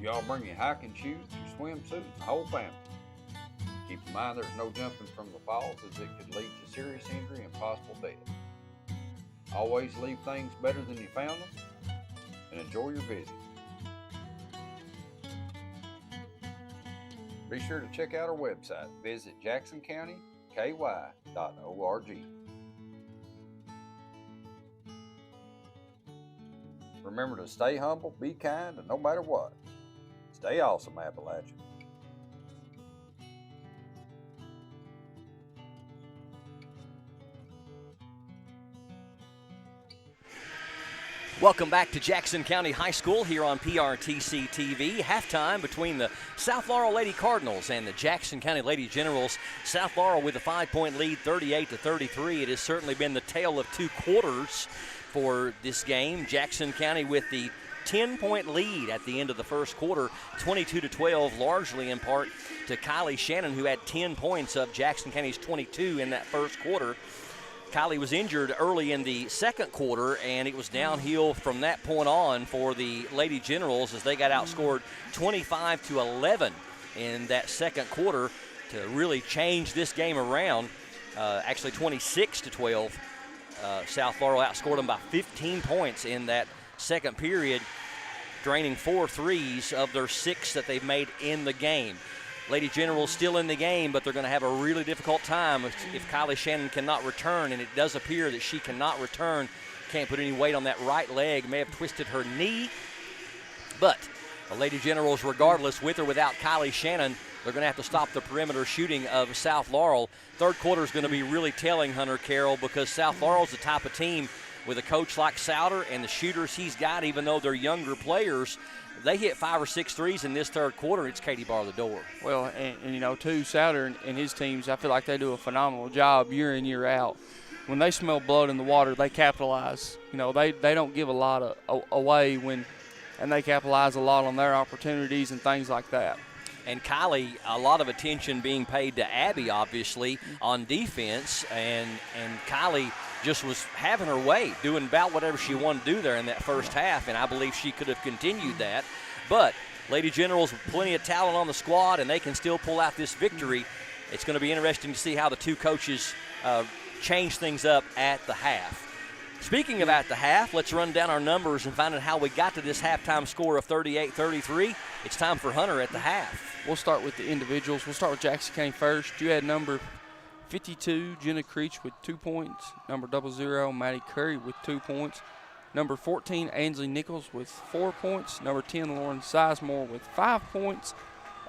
Y'all bring your hiking shoes, your swimsuit, and the whole family. Keep in mind there's no jumping from the falls, as it could lead to serious injury and possible death. Always leave things better than you found them, and enjoy your visit. Be sure to check out our website. Visit jacksoncountyky.org. Remember to stay humble, be kind, and no matter what, stay awesome, Appalachia. Welcome back to Jackson County High School here on PRTC TV. Halftime between the South Laurel Lady Cardinals and the Jackson County Lady Generals. South Laurel with a 5-point lead, 38-33. It has certainly been the tale of two quarters for this game. Jackson County with the 10-point lead at the end of the first quarter, 22-12, largely in part to Kylie Shannon, who had 10 points of Jackson County's 22 in that first quarter. Kylie was injured early in the second quarter, and it was downhill from that point on for the Lady Generals as they got outscored 25-11 in that second quarter to really change this game around. Actually 26-12. South Laurel outscored them by 15 points in that second period, draining 4 threes of their 6 that they've made in the game. Lady Generals still in the game, but they're going to have a really difficult time if Kylie Shannon cannot return, and it does appear that she cannot return. Can't put any weight on that right leg, may have twisted her knee. But the Lady Generals, regardless, with or without Kylie Shannon, they're going to have to stop the perimeter shooting of South Laurel. Third quarter is going to be really telling, Hunter Carroll, because South Laurel's the type of team with a coach like Souter and the shooters he's got, even though they're younger players. They hit 5 or 6 threes in this third quarter. It's Katie bar the door. Well, and you know, too, Souter and his teams, I feel like they do a phenomenal job year in, year out. When they smell blood in the water, they capitalize. You know, they don't give a lot away and they capitalize a lot on their opportunities and things like that. And Kylie, a lot of attention being paid to Abby, obviously, on defense. And Kylie just was having her way, doing about whatever she wanted to do there in that first half, and I believe she could have continued that. But Lady Generals with plenty of talent on the squad, and they can still pull out this victory. It's going to be interesting to see how the two coaches change things up at the half. Speaking of at the half, let's run down our numbers and find out how we got to this halftime score of 38-33. It's time for Hunter at the half. We'll start with the individuals. We'll start with Jackson County first. You had number 52, Jenna Creech with 2 points. Number 00, Maddie Curry with 2 points. Number 14, Ainsley Nichols with 4 points. Number 10, Lauren Sizemore with 5 points.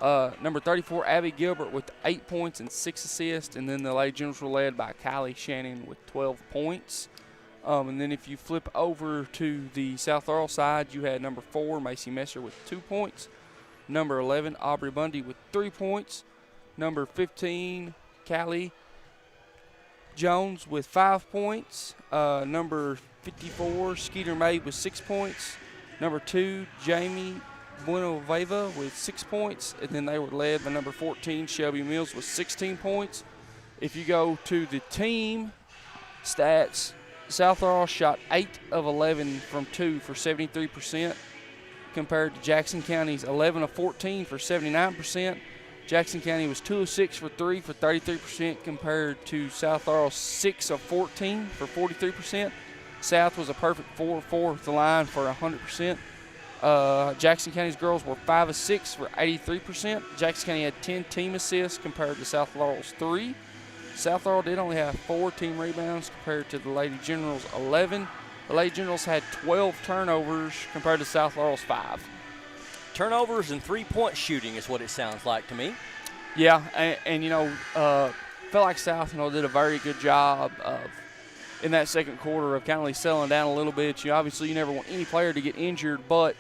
Number 34, Abby Gilbert with 8 points and 6 assists. And then the Lady Generals were led by Kylie Shannon with 12 points. And then if you flip over to the South Laurel side, you had number 4, Macy Messer with 2 points. Number 11, Aubrey Bundy with 3 points. Number 15, Callie Jones with 5 points. Number 54, Skeeter May with 6 points. Number 2, Jamie Buenoveva with 6 points. And then they were led by number 14, Shelby Mills with 16 points. If you go to the team stats, South Laurel shot 8 of 11 from 2 for 73%, compared to Jackson County's 11 of 14 for 79%. Jackson County was 2 of 6 for 3 for 33%, compared to South Laurel's 6 of 14 for 43%. South was a perfect 4 of 4 with the line for 100%. Jackson County's girls were 5 of 6 for 83%. Jackson County had 10 team assists compared to South Laurel's 3. South Laurel did only have 4 team rebounds compared to the Lady Generals' 11. The Lady Generals had 12 turnovers compared to South Laurel's 5. Turnovers and three-point shooting is what it sounds like to me. Yeah, and felt like South, did a very good job of, in that second quarter, of kind of settling down a little bit. Obviously, you never want any player to get injured, but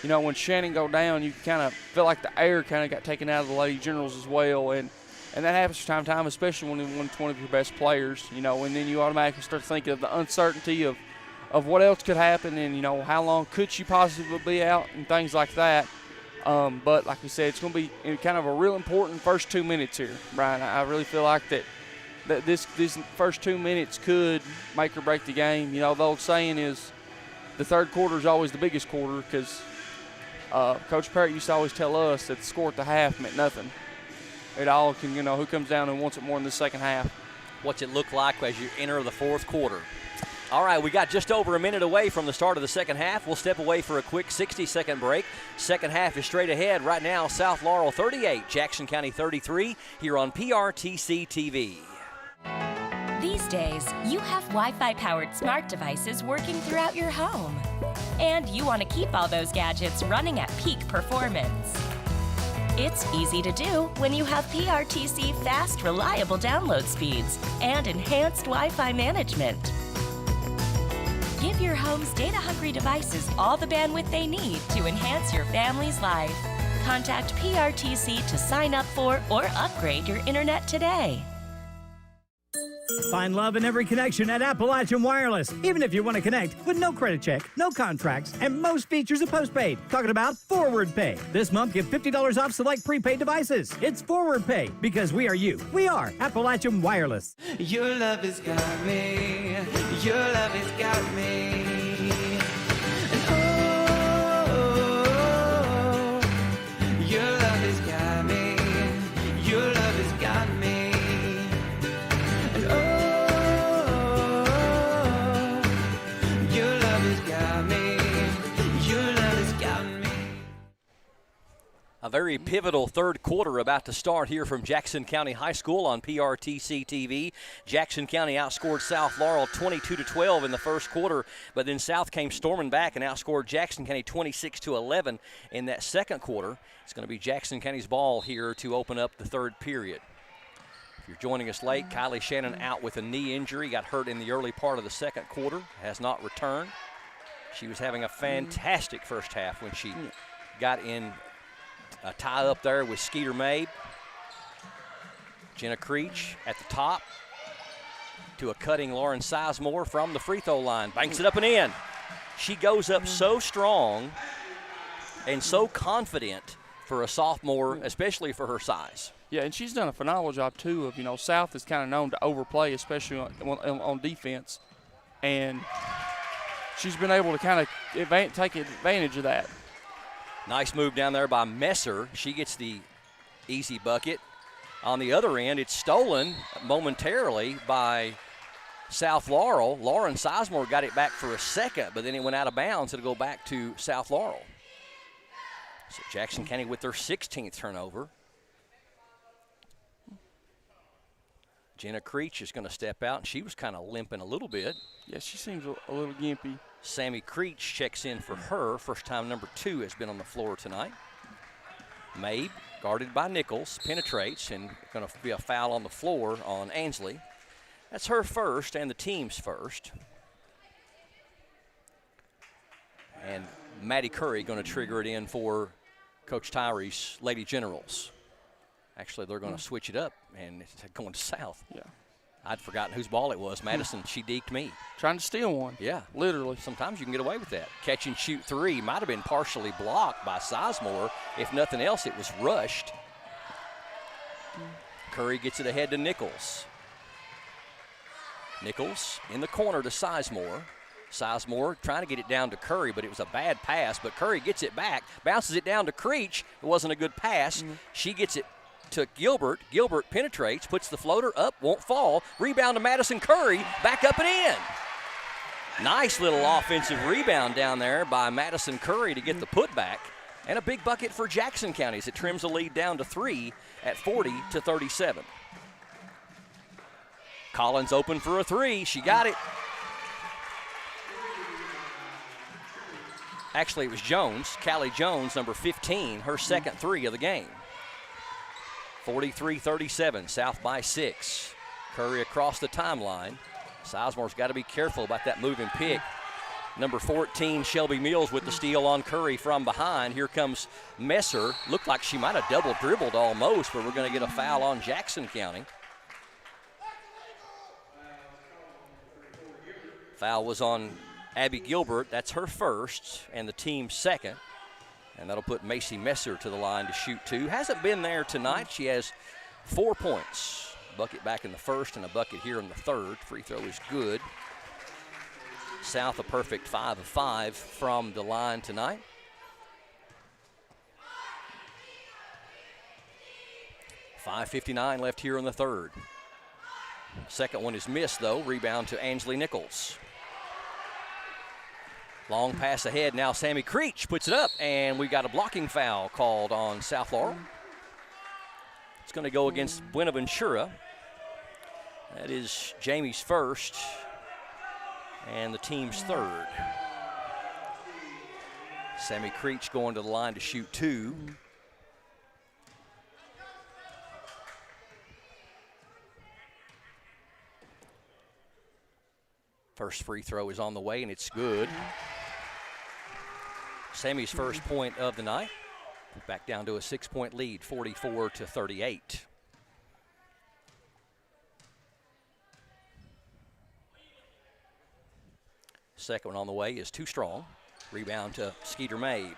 when Shannon go down, you kind of feel like the air kind of got taken out of the Lady Generals as well, and that happens from time to time, especially when you win 20 of your best players, and then you automatically start thinking of the uncertainty of what else could happen, and how long could she possibly be out and things like that. But like we said, it's going to be kind of a real important first 2 minutes here, Brian. I really feel like that this first 2 minutes could make or break the game. The old saying is the third quarter is always the biggest quarter, because Coach Parrott used to always tell us that the score at the half meant nothing. It all can, who comes down and wants it more in the second half. What's it look like as you enter the fourth quarter? All right, we got just over a minute away from the start of the second half. We'll step away for a quick 60-second break. Second half is straight ahead. Right now, South Laurel 38, Jackson County 33, here on PRTC TV. These days, you have Wi-Fi powered smart devices working throughout your home. And you want to keep all those gadgets running at peak performance. It's easy to do when you have PRTC fast, reliable download speeds and enhanced Wi-Fi management. Give your home's data-hungry devices all the bandwidth they need to enhance your family's life. Contact PRTC to sign up for or upgrade your internet today. Find love in every connection at Appalachian Wireless. Even if you want to connect with no credit check, no contracts, and most features are postpaid. Talking about Forward Pay. This month, get $50 off select prepaid devices. It's Forward Pay because we are you. We are Appalachian Wireless. Your love has got me. Your love has got me. Your love has got me. Your love has got me. A very pivotal third quarter about to start here from Jackson County High School on PRTC TV. Jackson County outscored South Laurel 22-12 in the first quarter, but then South came storming back and outscored Jackson County 26-11 in that second quarter. It's going to be Jackson County's ball here to open up the third period. If you're joining us late, Kylie Shannon out with a knee injury, got hurt in the early part of the second quarter, has not returned. She was having a fantastic first half when she got in a tie up there with Skeeter Mabe. Jenna Creech at the top to a cutting Lauren Sizemore from the free throw line. Banks it up and in. She goes up so strong and so confident for a sophomore, especially for her size. Yeah, and she's done a phenomenal job, too, of, South is kind of known to overplay, especially on defense. And she's been able to kind of take advantage of that. Nice move down there by Messer. She gets the easy bucket. On the other end, it's stolen momentarily by South Laurel. Lauren Sizemore got it back for a second, but then it went out of bounds. It'll go back to South Laurel. So Jackson County with their 16th turnover. Jenna Creech is going to step out, and she was kind of limping a little bit. Yeah, she seems a little gimpy. Sammy Creech checks in for her. First time number 2 has been on the floor tonight. Mabe, guarded by Nichols, penetrates, and going to be a foul on the floor on Ansley. That's her first and the team's first. And Maddie Curry going to trigger it in for Coach Tyree's Lady Generals. Actually, they're going to switch it up, and it's going to South. Yeah. I'd forgotten whose ball it was. Madison, she deked me. Trying to steal one. Yeah. Literally. Sometimes you can get away with that. Catch and shoot three might have been partially blocked by Sizemore. If nothing else, it was rushed. Curry gets it ahead to Nichols. Nichols in the corner to Sizemore. Sizemore trying to get it down to Curry, but it was a bad pass. But Curry gets it back, bounces it down to Creech. It wasn't a good pass. She gets it to Gilbert. Gilbert penetrates, puts the floater up, won't fall. Rebound to Madison Curry, back up and in. Nice little offensive rebound down there by Madison Curry to get the putback. And a big bucket for Jackson County as it trims the lead down to 3 at 40-37. Collins open for a three. She got it. Actually, it was Jones, Callie Jones, number 15, her second three of the game. 43-37, South by 6. Curry across the timeline. Sizemore's got to be careful about that moving pick. Number 14, Shelby Mills with the steal on Curry from behind. Here comes Messer. Looked like she might have double dribbled almost, but we're going to get a foul on Jackson County. Foul was on Abby Gilbert. That's her first and the team's second. And that'll put Macy Messer to the line to shoot two. Hasn't been there tonight. She has 4 points. Bucket back in the first and a bucket here in the third. Free throw is good. South a perfect 5 of 5 from the line tonight. $5:59 left here in the third. Second one is missed though. Rebound to Ansley Nichols. Long pass ahead. Now Sammy Creech puts it up, and we got a blocking foul called on South Laurel. It's going to go against Buenaventura. That is Jamie's first and the team's third. Sammy Creech going to the line to shoot two. First free throw is on the way, and it's good. Sammy's first point of the night. Back down to a 6-point lead, 44-38. Second one on the way is too strong. Rebound to Skeeter Mabe.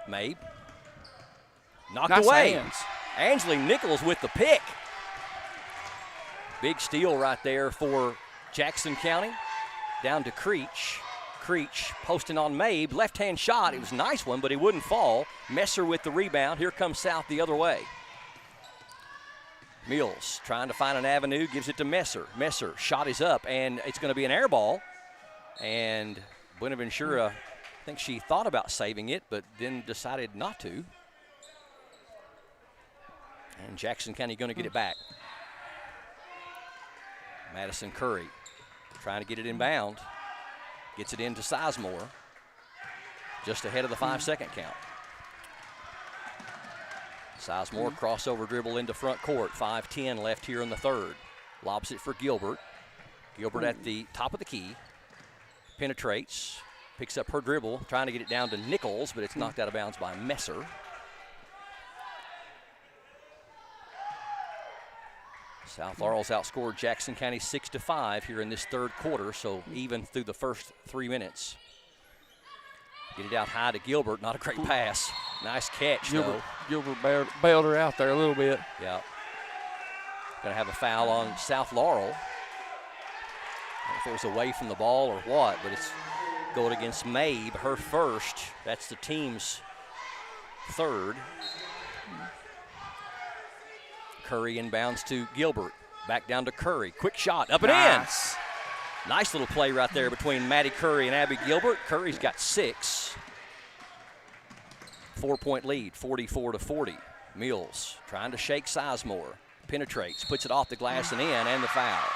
Mabe. Knocked nice away. Hands. Ansley Nichols with the pick. Big steal right there for Jackson County. Down to Creech. Creech posting on Mabe. Left-hand shot. It was a nice one, but he wouldn't fall. Messer with the rebound. Here comes South the other way. Mills trying to find an avenue. Gives it to Messer. Messer, shot is up, and it's going to be an air ball. And Buenaventura, I think she thought about saving it, but then decided not to. And Jackson County going to get it back. Madison Curry trying to get it inbound. Gets it into Sizemore. Just ahead of the 5-second count. Sizemore crossover dribble into front court. 5:10 left here in the third. Lobs it for Gilbert. Gilbert at the top of the key. Penetrates. Picks up her dribble. Trying to get it down to Nichols, but it's knocked out of bounds by Messer. South Laurel's outscored Jackson County 6-5 here in this third quarter, so even through the first 3 minutes. Get it out high to Gilbert. Not a great pass. Nice catch, though. Gilbert bailed her out there a little bit. Yeah. Going to have a foul on South Laurel. I don't know if it was away from the ball or what, but it's going against Mabe, her first. That's the team's third. Curry inbounds to Gilbert. Back down to Curry. Quick shot. Up and in. Nice little play right there between Maddie Curry and Abby Gilbert. Curry's got 6. 4-point lead, 44-40. Mills trying to shake Sizemore. Penetrates, puts it off the glass and in, and the foul.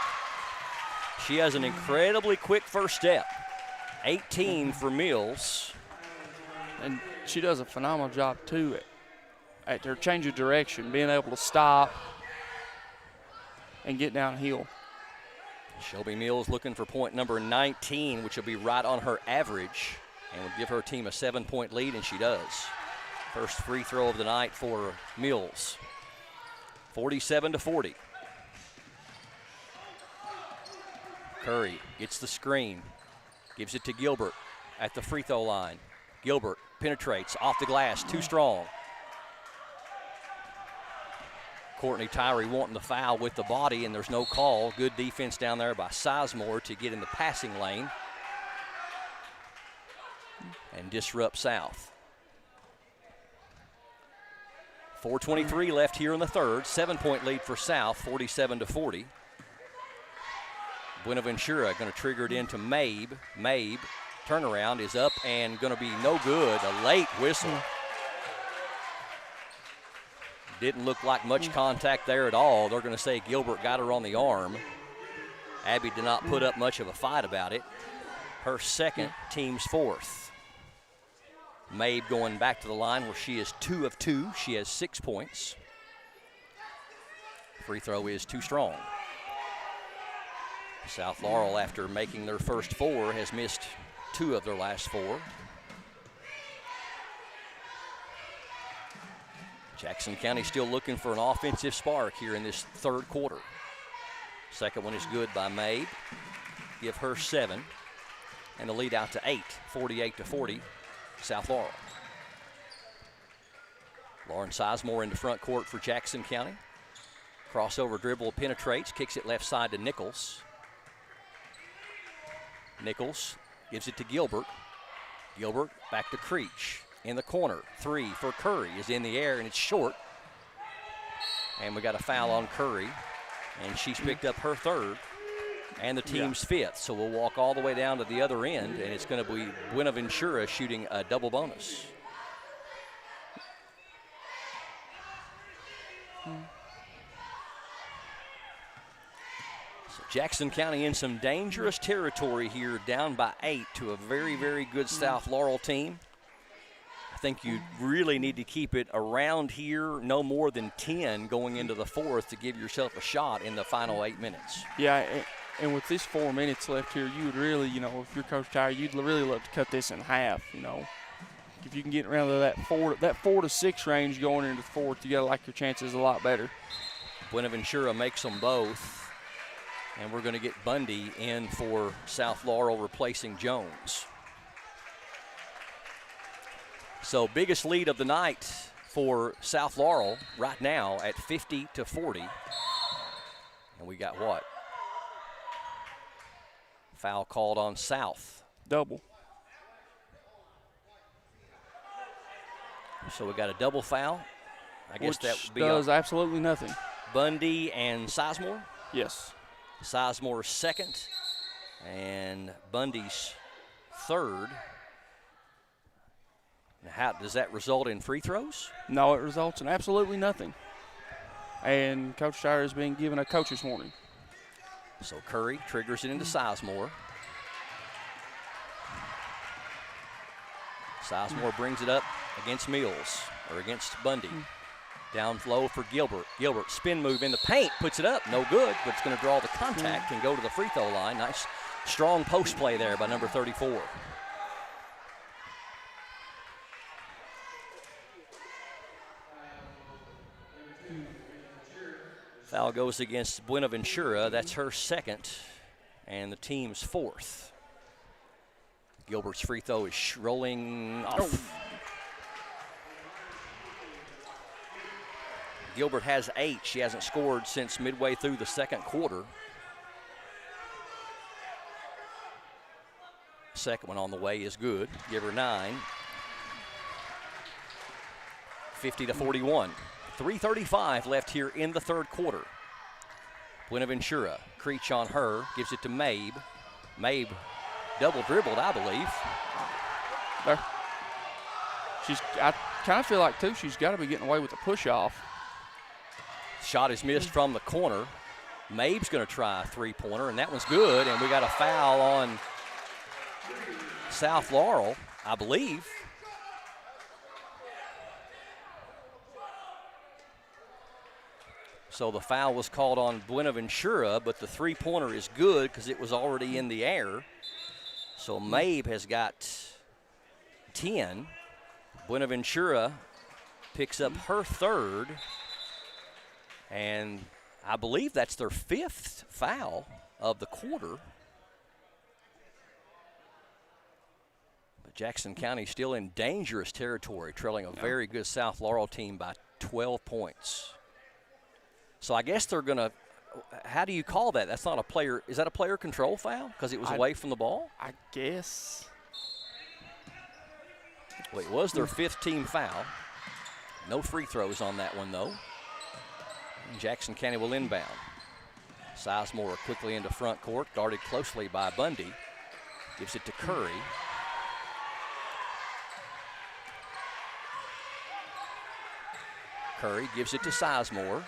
She has an incredibly quick first step. 18 for Mills. And she does a phenomenal job, too, at her change of direction, being able to stop and get downhill. Shelby Mills looking for point number 19, which will be right on her average, and will give her team a 7-point lead, and she does. First free throw of the night for Mills. 47-40. Curry gets the screen, gives it to Gilbert at the free throw line. Gilbert penetrates off the glass, too strong. Courtney Tyree wanting the foul with the body, and there's no call. Good defense down there by Sizemore to get in the passing lane and disrupt South. 4:23 left here in the third. 7-point lead for South, 47-40. Buenaventura going to trigger it into Mabe. Mabe, turnaround is up and going to be no good. A late whistle. Didn't look like much contact there at all. They're going to say Gilbert got her on the arm. Abby did not put up much of a fight about it. Her second, team's fourth. Mabe going back to the line where she is 2 of 2. She has 6 points. Free throw is too strong. South Laurel, after making their first 4, has missed 2 of their last 4. Jackson County still looking for an offensive spark here in this third quarter. Second one is good by Mabe. Give her 7. And the lead out to 8, 48-40, South Laurel. Lauren Sizemore into front court for Jackson County. Crossover dribble penetrates, kicks it left side to Nichols. Nichols gives it to Gilbert. Gilbert back to Creech. In the corner, 3 for Curry is in the air, and it's short. And we got a foul on Curry, and she's picked up her third and the team's 5th. So we'll walk all the way down to the other end, and it's going to be Buenaventura shooting a double bonus. So Jackson County in some dangerous territory here, down by 8 to a very, very good South Laurel team. I think you really need to keep it around here, no more than 10 going into the fourth to give yourself a shot in the final 8 minutes. Yeah, and with this 4 minutes left here, you would really, if you're Coach Tyree, you'd really love to cut this in half, If you can get around to that 4 to 6 range going into the fourth, you got to like your chances a lot better. Buenaventura makes them both, and we're going to get Bundy in for South Laurel replacing Jones. So biggest lead of the night for South Laurel right now at 50-40. And we got what? Foul called on South. Double. So we got a double foul. I guess that would be does absolutely nothing. Bundy and Sizemore? Yes. Sizemore's second and Bundy's third. How does that result in free throws? No, it results in absolutely nothing. And Coach Tyree is being given a coach's warning. So Curry triggers it into Sizemore. Sizemore brings it up against Mills, or against Bundy. Down low for Gilbert. Gilbert, spin move in the paint, puts it up. No good, but it's going to draw the contact and go to the free throw line. Nice, strong post play there by number 34. Foul goes against Buenaventura. That's her second and the team's 4th. Gilbert's free throw is rolling off. Oh. Gilbert has 8. She hasn't scored since midway through the second quarter. Second one on the way is good. Give her 9. 50-41. 3:35 left here in the third quarter. Buenaventura, Creech on her, gives it to Mabe. Mabe double dribbled, I believe. There. I kind of feel like, too, she's got to be getting away with the push-off. Shot is missed from the corner. Mabe's going to try a three-pointer, and that one's good, and we got a foul on South Laurel, I believe. So the foul was called on Buenaventura, but the three-pointer is good because it was already in the air. So Mabe has got 10. Buenaventura picks up her third. And I believe that's their 5th foul of the quarter. But Jackson County still in dangerous territory, trailing a very good South Laurel team by 12 points. So I guess they're going to – how do you call that? That's not a player – is that a player control foul because it was away from the ball? I guess. Well, it was their 5th team foul. No free throws on that one, though. And Jackson County will inbound. Sizemore quickly into front court, guarded closely by Bundy. Gives it to Curry. Curry gives it to Sizemore.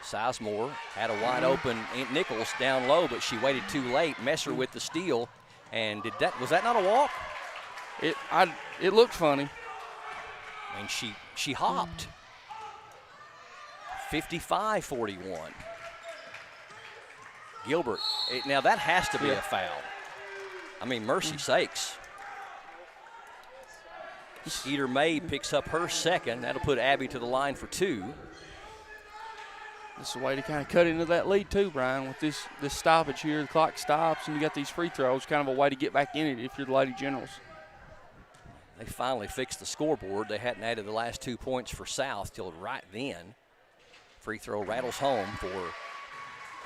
Sizemore had a wide open Nichols down low, but she waited too late. Messer with the steal. And was that not a walk? It looked funny. And she hopped. 55-41. Gilbert, now that has to be a foul. I mean, mercy sakes. Skeeter May picks up her 2nd. That'll put Abby to the line for 2. This is a way to kind of cut into that lead too, Brian, with this stoppage here. The clock stops and you got these free throws, kind of a way to get back in it if you're the Lady Generals. They finally fixed the scoreboard. They hadn't added the last 2 points for South till right then. Free throw rattles home for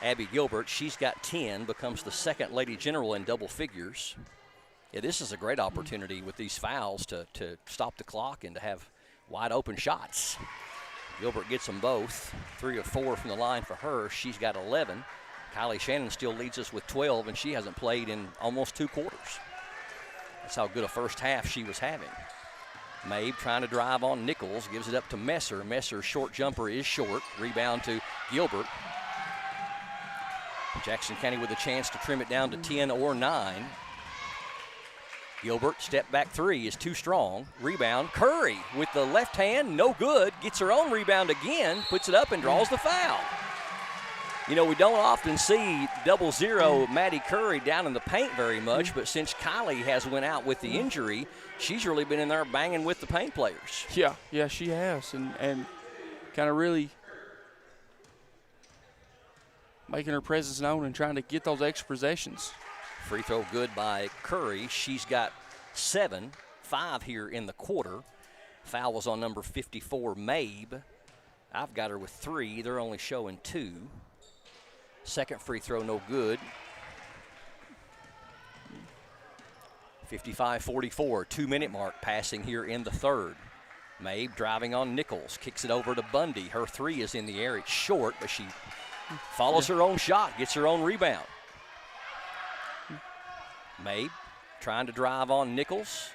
Abby Gilbert. She's got 10, becomes the 2nd Lady General in double figures. Yeah, this is a great opportunity with these fouls to stop the clock and to have wide open shots. Gilbert gets them both. 3 of 4 from the line for her. She's got 11. Kylie Shannon still leads us with 12, and she hasn't played in almost 2 quarters. That's how good a first half she was having. Mabe trying to drive on Nichols, gives it up to Messer. Messer's short jumper is short. Rebound to Gilbert. Jackson County with a chance to trim it down to 10 or 9. Gilbert, step back 3 is too strong. Rebound, Curry with the left hand, no good. Gets her own rebound again, puts it up and draws the foul. You know, we don't often see 0-0 Maddie Curry down in the paint very much, but since Kylie has went out with the injury, she's really been in there banging with the paint players. Yeah, she has, and kind of really making her presence known and trying to get those extra possessions. Free throw good by Curry. She's got 7, 5 here in the quarter. Foul was on number 54, Mabe. I've got her with 3. They're only showing 2. Second free throw, no good. 55-44, 2-minute mark passing here in the third. Mabe driving on Nichols, kicks it over to Bundy. Her 3 is in the air. It's short, but she follows her own shot, gets her own rebound. Mabe trying to drive on Nichols.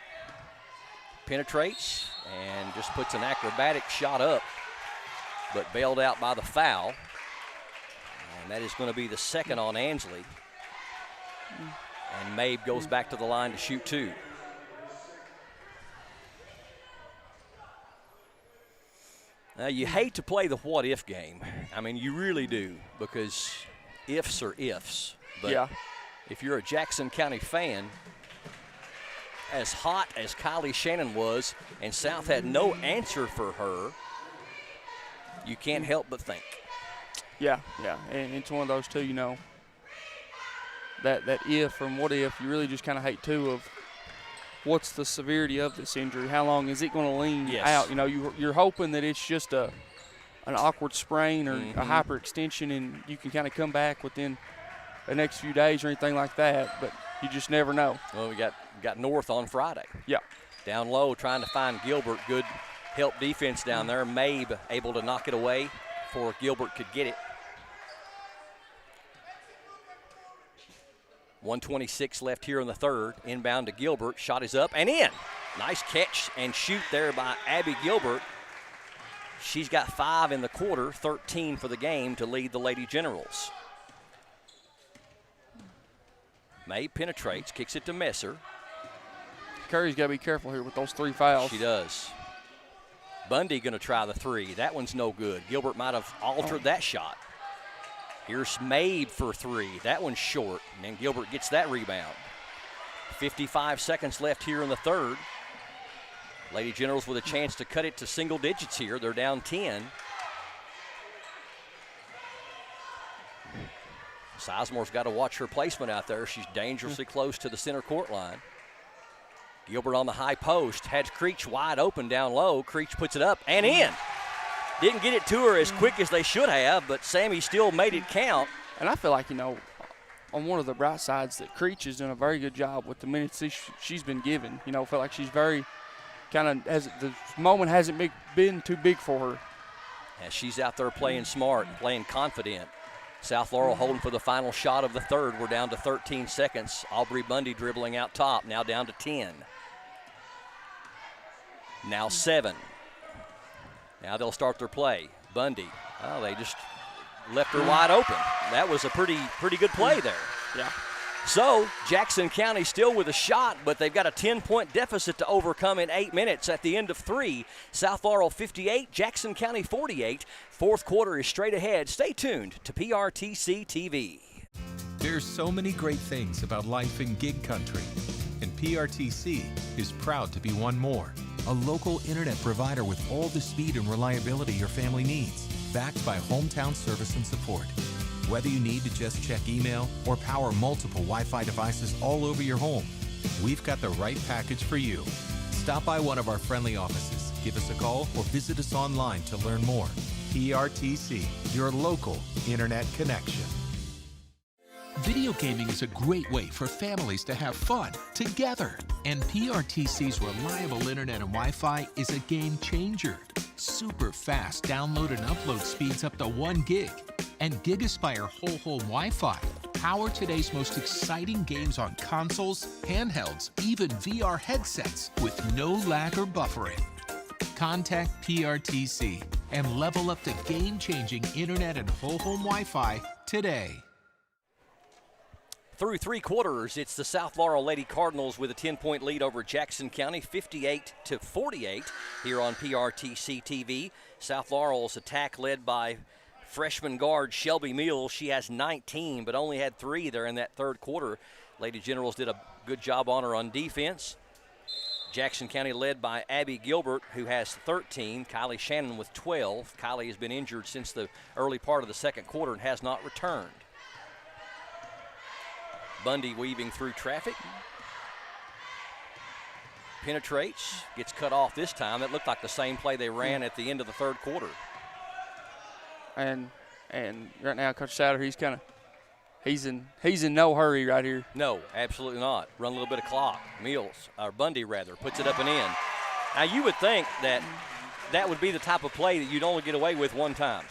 Penetrates and just puts an acrobatic shot up, but bailed out by the foul. And that is going to be the 2nd on Ansley. And Mabe goes back to the line to shoot 2. Now, you hate to play the what-if game. I mean, you really do, because ifs are ifs. But if you're a Jackson County fan, as hot as Kylie Shannon was, and South had no answer for her, you can't help but think. Yeah, and it's one of those two, you know, that if from what if, you really just kind of hate too of what's the severity of this injury, how long is it going to lean out? You know, you're hoping that it's just an awkward sprain or a hyperextension and you can kind of come back within the next few days or anything like that, but you just never know. Well, we got North on Friday. Yeah. Down low trying to find Gilbert. Good help defense down there. Mabe able to knock it away before Gilbert could get it. 1:26 left here in the third. Inbound to Gilbert. Shot is up and in. Nice catch and shoot there by Abby Gilbert. She's got 5 in the quarter, 13 for the game to lead the Lady Generals. May penetrates, kicks it to Messer. Curry's got to be careful here with those 3 fouls. She does. Bundy going to try the 3. That one's no good. Gilbert might have altered that shot. Here's Mabe for 3. That one's short, and then Gilbert gets that rebound. 55 seconds left here in the third. Lady Generals with a chance to cut it to single digits here. They're down 10. Sizemore's got to watch her placement out there. She's dangerously close to the center court line. Gilbert on the high post, had Creech wide open down low. Creech puts it up and in. Didn't get it to her as quick as they should have, but Sammy still made it count. And I feel like, you know, on one of the bright sides, that Creech has done a very good job with the minutes she's been given. You know, I feel like she's very the moment hasn't been too big for her. As she's out there playing smart and playing confident. South Laurel holding for the final shot of the third. We're down to 13 seconds. Aubrey Bundy dribbling out top, now down to 10. Now 7. Now they'll start their play. Bundy, oh, they just left her wide open. That was a pretty good play there. Yeah. So Jackson County still with a shot, but they've got a 10-point deficit to overcome in 8 minutes at the end of 3. South Laurel 58, Jackson County 48. Fourth quarter is straight ahead. Stay tuned to PRTC TV. There's so many great things about life in gig country, and PRTC is proud to be one more. A local internet provider with all the speed and reliability your family needs, backed by hometown service and support. Whether you need to just check email or power multiple Wi-Fi devices all over your home, we've got the right package for you. Stop by one of our friendly offices, give us a call, or visit us online to learn more. PRTC, your local internet connection. Video gaming is a great way for families to have fun together. And PRTC's reliable internet and Wi-Fi is a game changer. Super fast download and upload speeds up to 1 gig. And GigaSpire whole home Wi-Fi power today's most exciting games on consoles, handhelds, even VR headsets with no lag or buffering. Contact PRTC and level up to game-changing internet and whole home Wi-Fi today. Through 3 quarters, it's the South Laurel Lady Cardinals with a 10-point lead over Jackson County, 58-48 here on PRTC TV. South Laurel's attack led by freshman guard Shelby Mills. She has 19, but only had 3 there in that third quarter. Lady Generals did a good job on her on defense. Jackson County led by Abby Gilbert, who has 13. Kylie Shannon with 12. Kylie has been injured since the early part of the second quarter and has not returned. Bundy weaving through traffic. Penetrates, gets cut off this time. It looked like the same play they ran at the end of the third quarter. And right now, Coach Souter, he's in no hurry right here. No, absolutely not. Run a little bit of clock. Bundy puts it up and in. Now you would think that would be the type of play that you'd only get away with one time.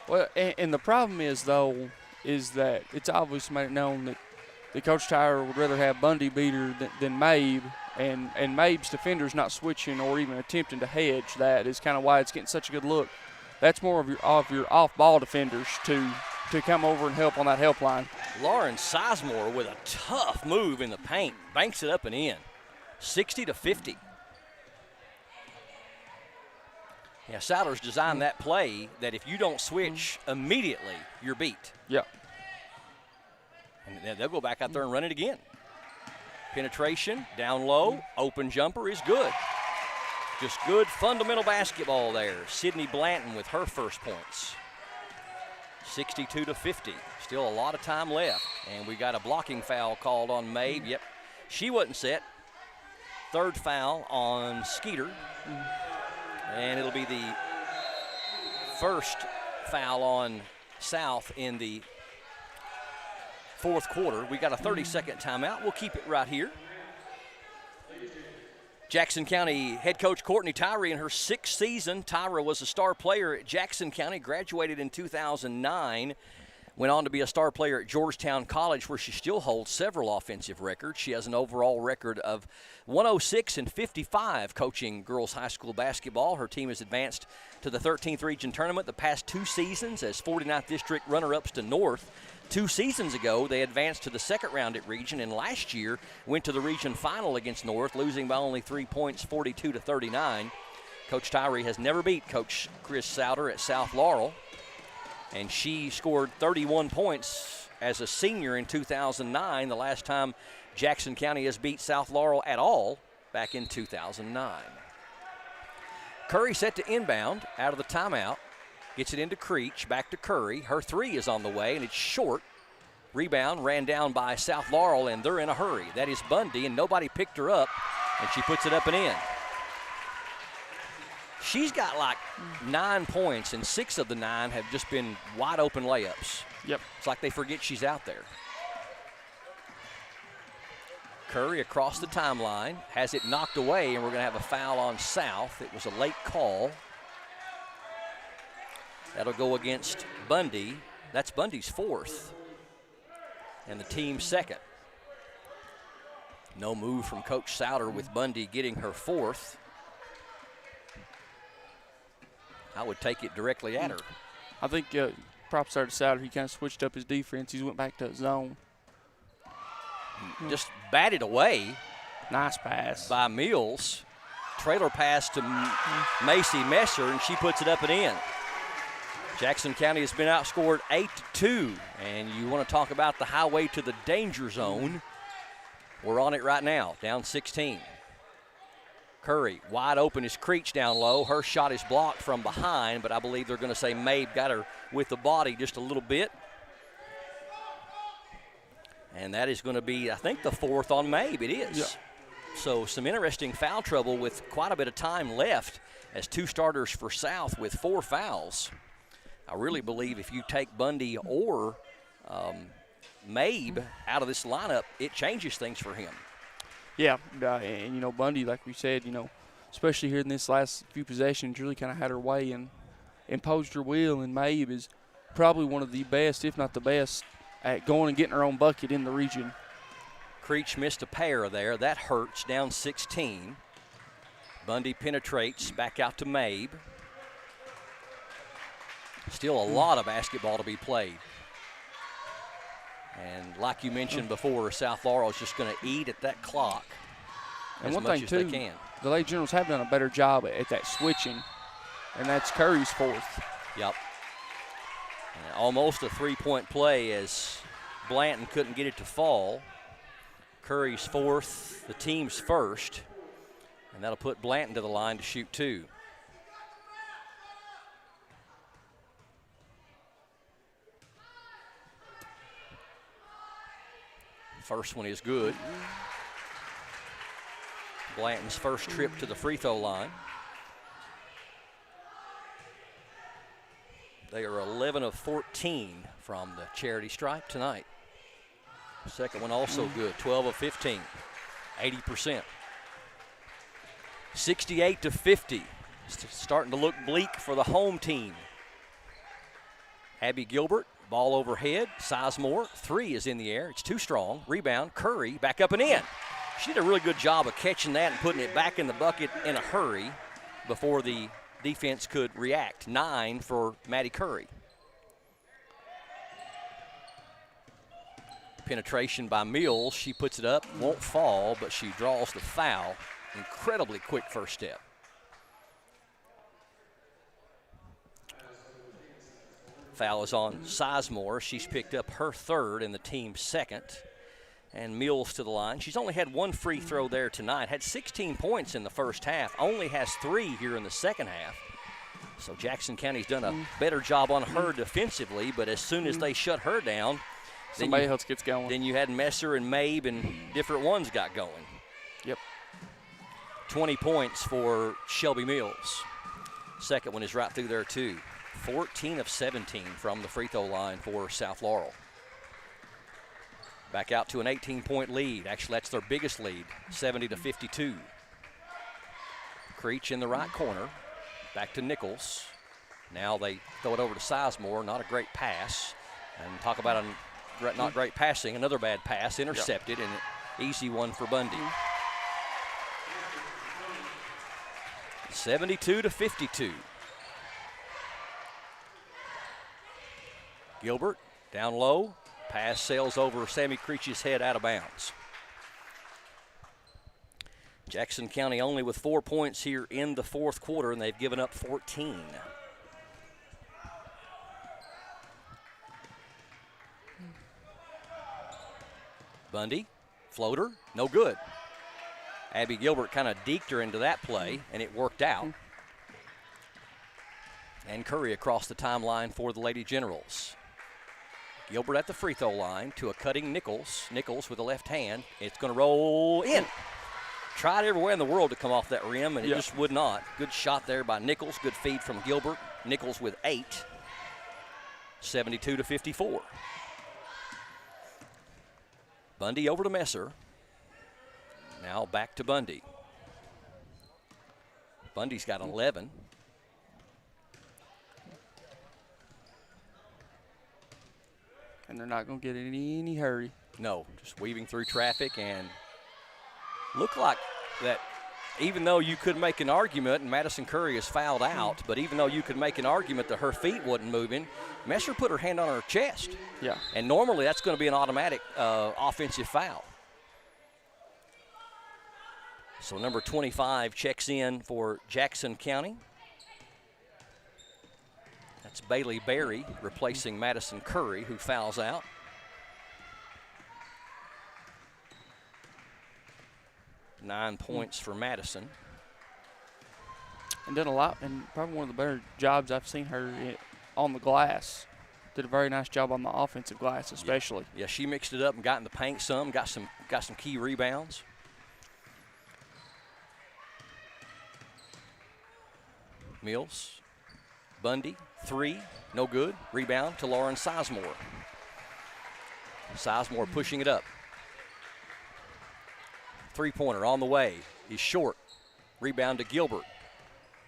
Well, and the problem is though, is that it's obviously made it known that Coach Tyler would rather have Bundy beat her than Mabe, and Mabe's defender's not switching or even attempting to hedge. That is kind of why it's getting such a good look. That's more of your off-ball defenders to come over and help on that help line. Lauren Sizemore with a tough move in the paint. Banks it up and in. 60-50. Yeah, Sadler's designed that play that if you don't switch immediately, you're beat. Yeah. And then they'll go back out there and run it again. Penetration, down low, open jumper is good. Just good fundamental basketball there. Sydney Blanton with her first points. 62-50. Still a lot of time left. And we got a blocking foul called on Mabe. Yep, she wasn't set. Third foul on Skeeter. And it'll be the first foul on South in the fourth quarter. We got a 30-second timeout. We'll keep it right here. Jackson County head coach Courtney Tyree in her 6th season. Tyra was a star player at Jackson County, graduated in 2009, went on to be a star player at Georgetown College, where she still holds several offensive records. She has an overall record of 106-55 coaching girls high school basketball. Her team has advanced to the 13th region tournament the past 2 seasons as 49th district runner-ups to North. 2 seasons ago, they advanced to the second round at region, and last year went to the region final against North, losing by only 3 points, 42-39. Coach Tyree has never beat Coach Chris Souter at South Laurel, and she scored 31 points as a senior in 2009, the last time Jackson County has beat South Laurel at all back in 2009. Curry set to inbound out of the timeout. Gets it into Creech, back to Curry. Her 3 is on the way, and it's short. Rebound ran down by South Laurel, and they're in a hurry. That is Bundy, and nobody picked her up, and she puts it up and in. She's got like 9 points, and 6 of the 9 have just been wide open layups. Yep. It's like they forget she's out there. Curry across the timeline, has it knocked away, and we're going to have a foul on South. It was a late call. That'll go against Bundy. That's Bundy's 4th, and the team's 2nd. No move from Coach Souter with Bundy getting her 4th. I would take it directly at her. I think props are to Souter. He kind of switched up his defense. He went back to zone. Just batted away. Nice pass by Mills. Trailer pass to Macy Messer, and she puts it up and in. Jackson County has been outscored 8-2, and you want to talk about the highway to the danger zone. We're on it right now, down 16. Curry, wide open is Creech down low. Her shot is blocked from behind, but I believe they're going to say Mabe got her with the body just a little bit. And that is going to be, I think, the 4th on Mabe. It is. Yeah. So some interesting foul trouble with quite a bit of time left as 2 starters for South with 4 fouls. I really believe if you take Bundy or Mabe out of this lineup, it changes things for him. Yeah, and, you know, Bundy, like we said, you know, especially here in this last few possessions, really kind of had her way and imposed her will, and Mabe is probably one of the best, if not the best, at going and getting her own bucket in the region. Creech missed a pair there. That hurts, down 16. Bundy penetrates back out to Mabe. Still a lot of basketball to be played. And like you mentioned before, South Laurel is just going to eat at that clock and as one much thing as too, they can. The Lady Generals have done a better job at that switching, and that's Curry's 4th. Yep. And almost a 3-point play as Blanton couldn't get it to fall. Curry's 4th, the team's 1st, and that'll put Blanton to the line to shoot 2. First one is good. Blanton's first trip to the free throw line. They are 11 of 14 from the charity stripe tonight. Second one also good, 12 of 15, 80%. 68-50, starting to look bleak for the home team. Abby Gilbert, ball overhead. Sizemore, 3 is in the air. It's too strong. Rebound, Curry, back up and in. She did a really good job of catching that and putting it back in the bucket in a hurry before the defense could react. 9 for Maddie Curry. Penetration by Mills. She puts it up, won't fall, but she draws the foul. Incredibly quick first step. Foul is on Sizemore. She's picked up her 3rd and the team's 2nd. And Mills to the line. She's only had 1 free throw there tonight. Had 16 points in the first half. Only has 3 here in the second half. So Jackson County's done a better job on her defensively, but as soon as they shut her down, somebody else gets going. Then you had Messer and Mabe and different ones got going. Yep. 20 points for Shelby Mills. Second one is right through there too. 14 of 17 from the free throw line for South Laurel. Back out to an 18-point lead. Actually, that's their biggest lead, 70-52. Creech in the right corner. Back to Nichols. Now they throw it over to Sizemore. Not a great pass. And talk about not great passing. Another bad pass, intercepted, and an easy one for Bundy. 72-52. Gilbert down low. Pass sails over Sammy Creech's head out of bounds. Jackson County only with 4 points here in the fourth quarter, and they've given up 14. Bundy, floater, no good. Abby Gilbert kind of deked her into that play, and it worked out. And Curry across the timeline for the Lady Generals. Gilbert at the free throw line to a cutting Nichols. Nichols with the left hand. It's going to roll in. Tried everywhere in the world to come off that rim, and it just would not. Good shot there by Nichols. Good feed from Gilbert. Nichols with 8. 72-54. Bundy over to Messer. Now back to Bundy. Bundy's got 11. And they're not going to get in any hurry. No, just weaving through traffic, and looked like that even though you could make an argument, and Madison Curry is fouled out, but even though you could make an argument that her feet wasn't moving, Messer put her hand on her chest. Yeah. And normally that's going to be an automatic offensive foul. So number 25 checks in for Jackson County. That's Bailey Berry replacing Madison Curry, who fouls out. Nine points for Madison. And did a lot, and probably one of the better jobs I've seen her on the glass. Did a very nice job on the offensive glass, especially. Yeah, she mixed it up and got in the paint some, got some key rebounds. Mills, Bundy, 3, no good. Rebound to Lauren Sizemore. Sizemore pushing it up. Three-pointer on the way. He's short. Rebound to Gilbert.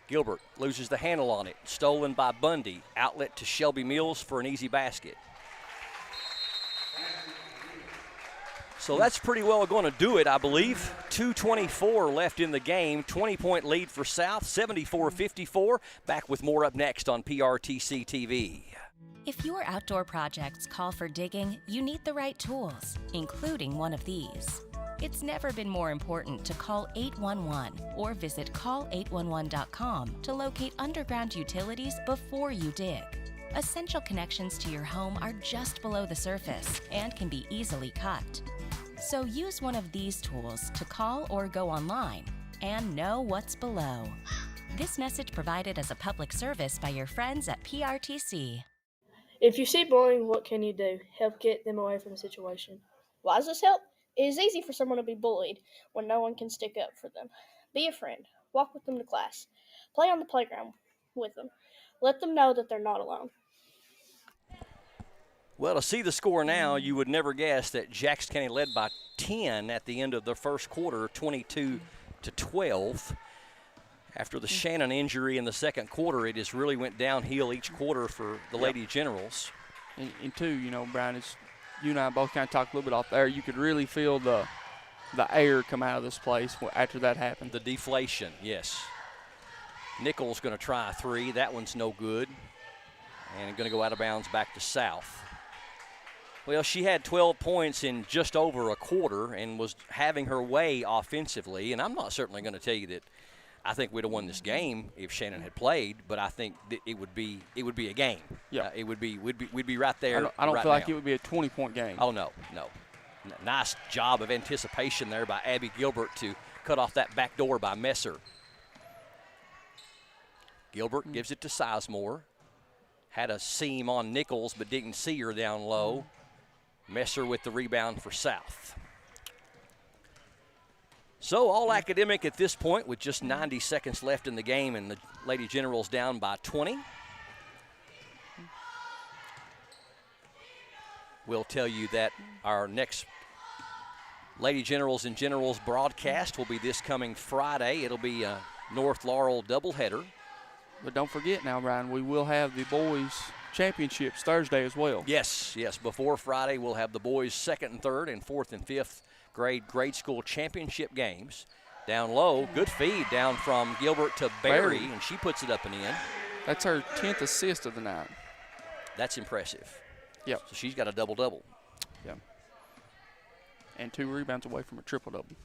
Gilbert loses the handle on it. Stolen by Bundy. Outlet to Shelby Mills for an easy basket. So that's pretty well going to do it, I believe. 2:24 left in the game. 20-point lead for South, 74-54. Back with more up next on PRTC TV. If your outdoor projects call for digging, you need the right tools, including one of these. It's never been more important to call 811 or visit call811.com to locate underground utilities before you dig. Essential connections to your home are just below the surface and can be easily cut. So use one of these tools to call or go online and know what's below. This message provided as a public service by your friends at PRTC. If you see bullying, what can you do? Help get them away from the situation. Why does this help? It is easy for someone to be bullied when no one can stick up for them. Be a friend. Walk with them to class. Play on the playground with them. Let them know that they're not alone. Well, to see the score now, you would never guess that Jackson County led by 10 at the end of the first quarter, 22-12. After the Shannon injury in the second quarter, it just really went downhill each quarter for the Lady Generals. And two, you know, Brian, it's, you and I both kind of talked a little bit off there. You could really feel the air come out of this place after that happened. The deflation, yes. Nichols going to try a three. That one's no good. And going to go out of bounds back to South. Well, she had 12 points in just over a quarter and was having her way offensively. And I'm not certainly going to tell you that I think we'd have won this game if Shannon had played, but I think that it would be a game. Yeah, we'd be right there. I don't right feel like now. it would be a 20-point game. Oh no. Nice job of anticipation there by Abby Gilbert to cut off that back door by Messer. Gilbert gives it to Sizemore. Had a seam on Nichols, but didn't see her down low. Messer with the rebound for South. So all academic at this point with just 90 seconds left in the game, and the Lady Generals down by 20. We'll tell you that our next Lady Generals and Generals broadcast will be this coming Friday. It'll be a North Laurel doubleheader. But don't forget now, Brian, we will have the boys' championships Thursday as well. Yes. Before Friday, we'll have the boys' second and third and fourth and fifth grade school championship games. Down low, good feed down from Gilbert to Barry, and she puts it up and in. That's her 10th assist of the night. That's impressive. Yep. So she's got a double-double. Yep. And 2 rebounds away from a triple-double.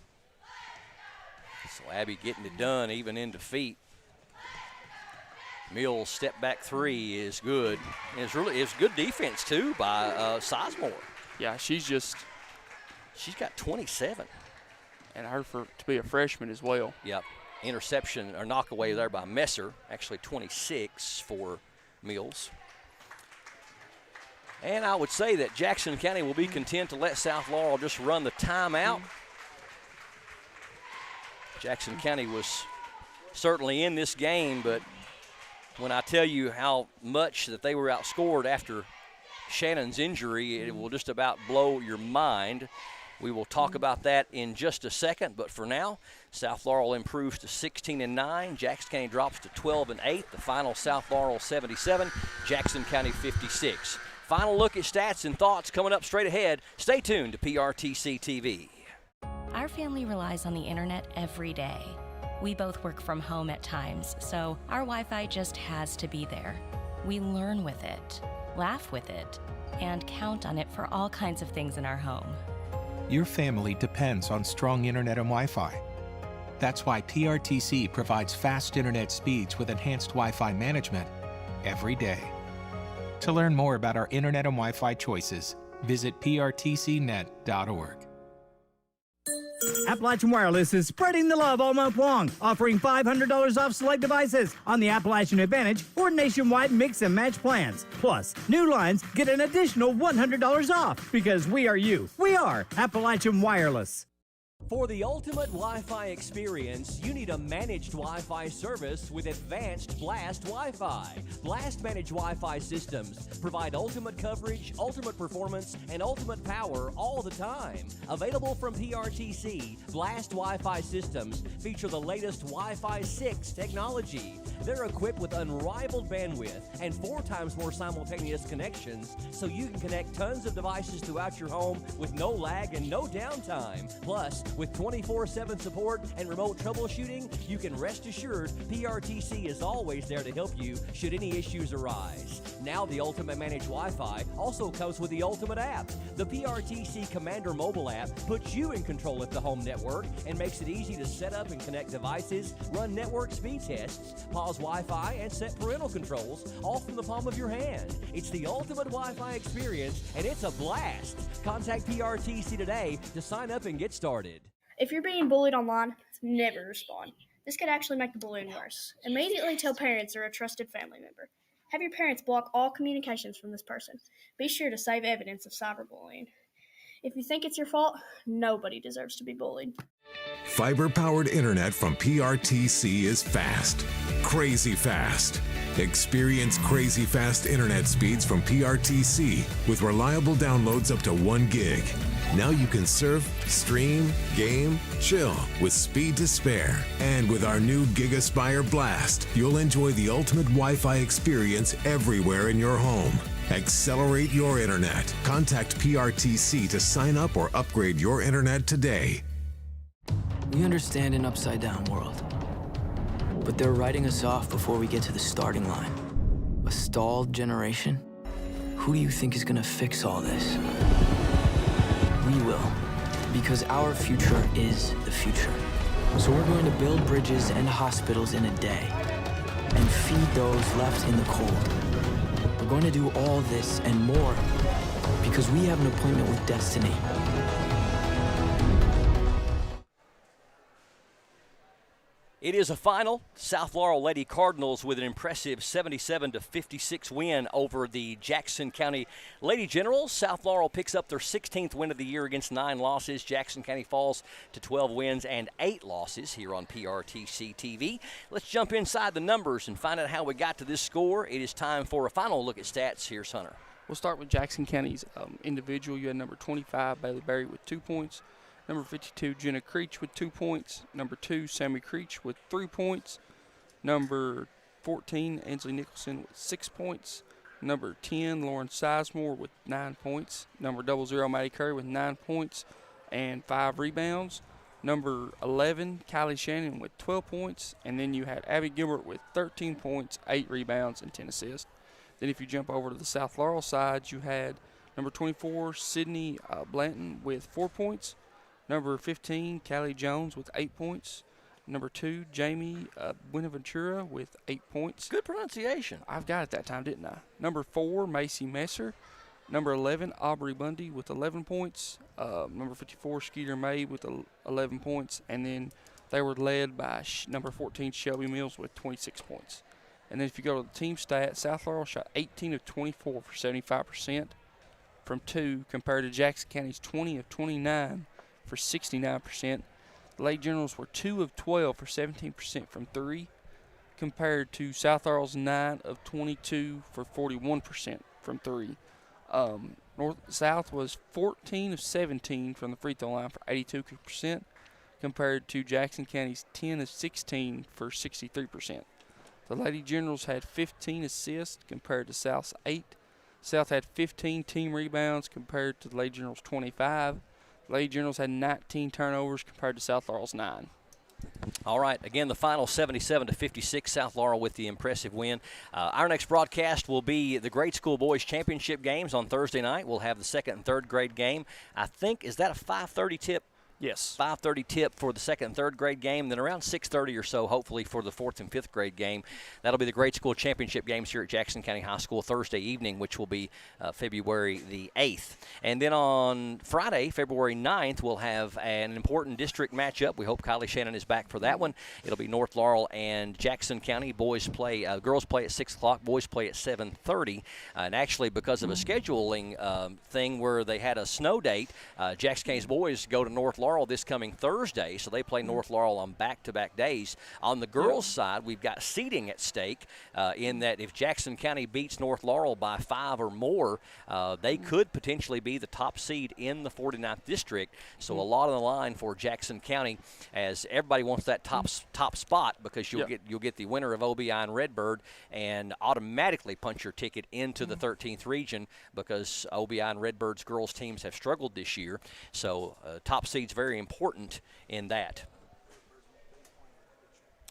So Abby getting it done even in defeat. Mills' step back three is good. And it's good defense too by Sizemore. Yeah, she's got 27. And her to be a freshman as well. Yep. Interception or knockaway there by Messer. Actually 26 for Mills. And I would say that Jackson County will be content to let South Laurel just run the timeout. Jackson County was certainly in this game, but when I tell you how much that they were outscored after Shannon's injury, it will just about blow your mind. We will talk about that in just a second, but for now, South Laurel improves to 16-9. Jackson County drops to 12-8. The final, South Laurel 77, Jackson County 56. Final look at stats and thoughts coming up straight ahead. Stay tuned to PRTC TV. Our family relies on the internet every day. We both work from home at times, so our Wi-Fi just has to be there. We learn with it, laugh with it, and count on it for all kinds of things in our home. Your family depends on strong internet and Wi-Fi. That's why PRTC provides fast internet speeds with enhanced Wi-Fi management every day. To learn more about our internet and Wi-Fi choices, visit prtcnet.org. Appalachian Wireless is spreading the love all month long, offering $500 off select devices on the Appalachian Advantage or nationwide mix and match plans. Plus, new lines get an additional $100 off because we are you. We are Appalachian Wireless. For the ultimate Wi-Fi experience, you need a managed Wi-Fi service with advanced Blast Wi-Fi. Blast managed Wi-Fi systems provide ultimate coverage, ultimate performance, and ultimate power all the time. Available from PRTC, Blast Wi-Fi systems feature the latest Wi-Fi 6 technology. They're equipped with unrivaled bandwidth and 4 times more simultaneous connections, so you can connect tons of devices throughout your home with no lag and no downtime. Plus, with 24/7 support and remote troubleshooting, you can rest assured PRTC is always there to help you should any issues arise. Now the Ultimate Managed Wi-Fi also comes with the Ultimate app. The PRTC Commander mobile app puts you in control of the home network and makes it easy to set up and connect devices, run network speed tests, pause Wi-Fi, and set parental controls, all from the palm of your hand. It's the ultimate Wi-Fi experience, and it's a blast. Contact PRTC today to sign up and get started. If you're being bullied online, never respond. This could actually make the bullying worse. Immediately tell parents or a trusted family member. Have your parents block all communications from this person. Be sure to save evidence of cyberbullying. If you think it's your fault, nobody deserves to be bullied. Fiber-powered internet from PRTC is fast. Crazy fast. Experience crazy fast internet speeds from PRTC with reliable downloads up to 1 gig. Now you can surf, stream, game, chill with speed to spare. And with our new GigaSpire Blast, you'll enjoy the ultimate Wi-Fi experience everywhere in your home. Accelerate your internet. Contact PRTC to sign up or upgrade your internet today. We understand an upside-down world, but they're writing us off before we get to the starting line. A stalled generation? Who do you think is gonna fix all this? We will, because our future is the future. So we're going to build bridges and hospitals in a day and feed those left in the cold. We're going to do all this and more because we have an appointment with destiny. It is a final. South Laurel Lady Cardinals with an impressive 77-56 win over the Jackson County Lady Generals. South Laurel picks up their 16th win of the year against 9 losses. Jackson County falls to 12 wins and 8 losses here on PRTC TV. Let's jump inside the numbers and find out how we got to this score. It is time for a final look at stats. Here's Hunter. We'll start with Jackson County's individual. You had number 25, Bailey Berry, with 2 points. Number 52, Jenna Creech with 2 points. Number 2, Sammy Creech with 3 points. Number 14, Ainsley Nicholson with 6 points. Number 10, Lauren Sizemore with 9 points. Number 00, Maddie Curry with 9 points and 5 rebounds. Number 11, Kylie Shannon with 12 points. And then you had Abby Gilbert with 13 points, 8 rebounds, and 10 assists. Then if you jump over to the South Laurel side, you had number 24, Sydney Blanton with 4 points. Number 15, Callie Jones with 8 points. Number 2, Jamie Buenaventura with 8 points. Good pronunciation. I've got it that time, didn't I? Number 4, Macy Messer. Number 11, Aubrey Bundy with 11 points. Number 54, Skeeter May with 11 points. And then they were led by number 14, Shelby Mills with 26 points. And then if you go to the team stats, South Laurel shot 18 of 24 for 75%. from 2 compared to Jackson County's 20 of 29 for 69%. The Lady Generals were 2 of 12 for 17% from 3 compared to South Laurel's 9 of 22 for 41% from 3. South was 14 of 17 from the free throw line for 82% compared to Jackson County's 10 of 16 for 63%. The Lady Generals had 15 assists compared to South's 8. South had 15 team rebounds compared to the Lady Generals' 25. Lady Generals had 19 turnovers compared to South Laurel's 9. All right, again, the final 77-56, South Laurel with the impressive win. Our next broadcast will be the grade school boys championship games on Thursday night. We'll have the 2nd and 3rd grade game. I think, is that a 5:30 tip? Yes. 5:30 tip for the 2nd and 3rd grade game, then around 6:30 or so, hopefully, for the 4th and 5th grade game. That'll be the grade school championship games here at Jackson County High School Thursday evening, which will be February the 8th. And then on Friday, February 9th, we'll have an important district matchup. We hope Kylie Shannon is back for that one. It'll be North Laurel and Jackson County. Girls play at 6 o'clock, boys play at 7:30. And actually, because of a scheduling thing where they had a snow date, Jackson County's boys go to North Laurel this coming Thursday, so they play North Laurel on back-to-back days. On the girls' side, we've got seeding at stake in that if Jackson County beats North Laurel by 5 or more, they could potentially be the top seed in the 49th district. So a lot on the line for Jackson County, as everybody wants that top spot, because you'll get the winner of OBI and Redbird and automatically punch your ticket into the 13th region, because OBI and Redbird's girls teams have struggled this year. So top seed's very important in that.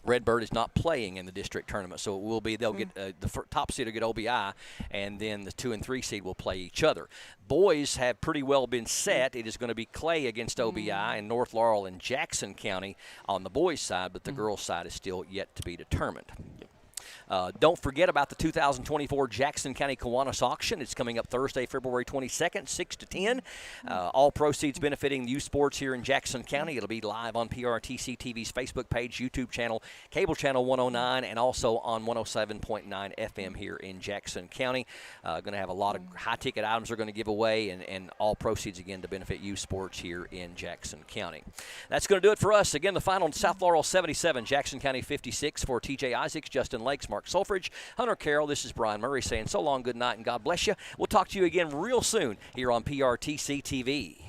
Redbird is not playing in the district tournament, so it will be they'll get the top seed will get OBI, and then the 2 and 3 seed will play each other. Boys have pretty well been set. It is going to be Clay against OBI and North Laurel and Jackson County on the boys' side, but the girls' side is still yet to be determined. Don't forget about the 2024 Jackson County Kiwanis auction. It's coming up Thursday, February 22nd, 6 to 10. All proceeds benefiting youth sports here in Jackson County. It'll be live on PRTC TV's Facebook page, YouTube channel, cable channel 109, and also on 107.9 FM here in Jackson County. Going to have a lot of high-ticket items we're going to give away, and all proceeds, again, to benefit youth sports here in Jackson County. That's going to do it for us. Again, the final, South Laurel 77, Jackson County 56 for TJ Isaacs, Justin Lakes, Mark Solfridge, Hunter Carroll. This is Brian Murray saying so long, good night, and God bless you. We'll talk to you again real soon here on PRTC TV.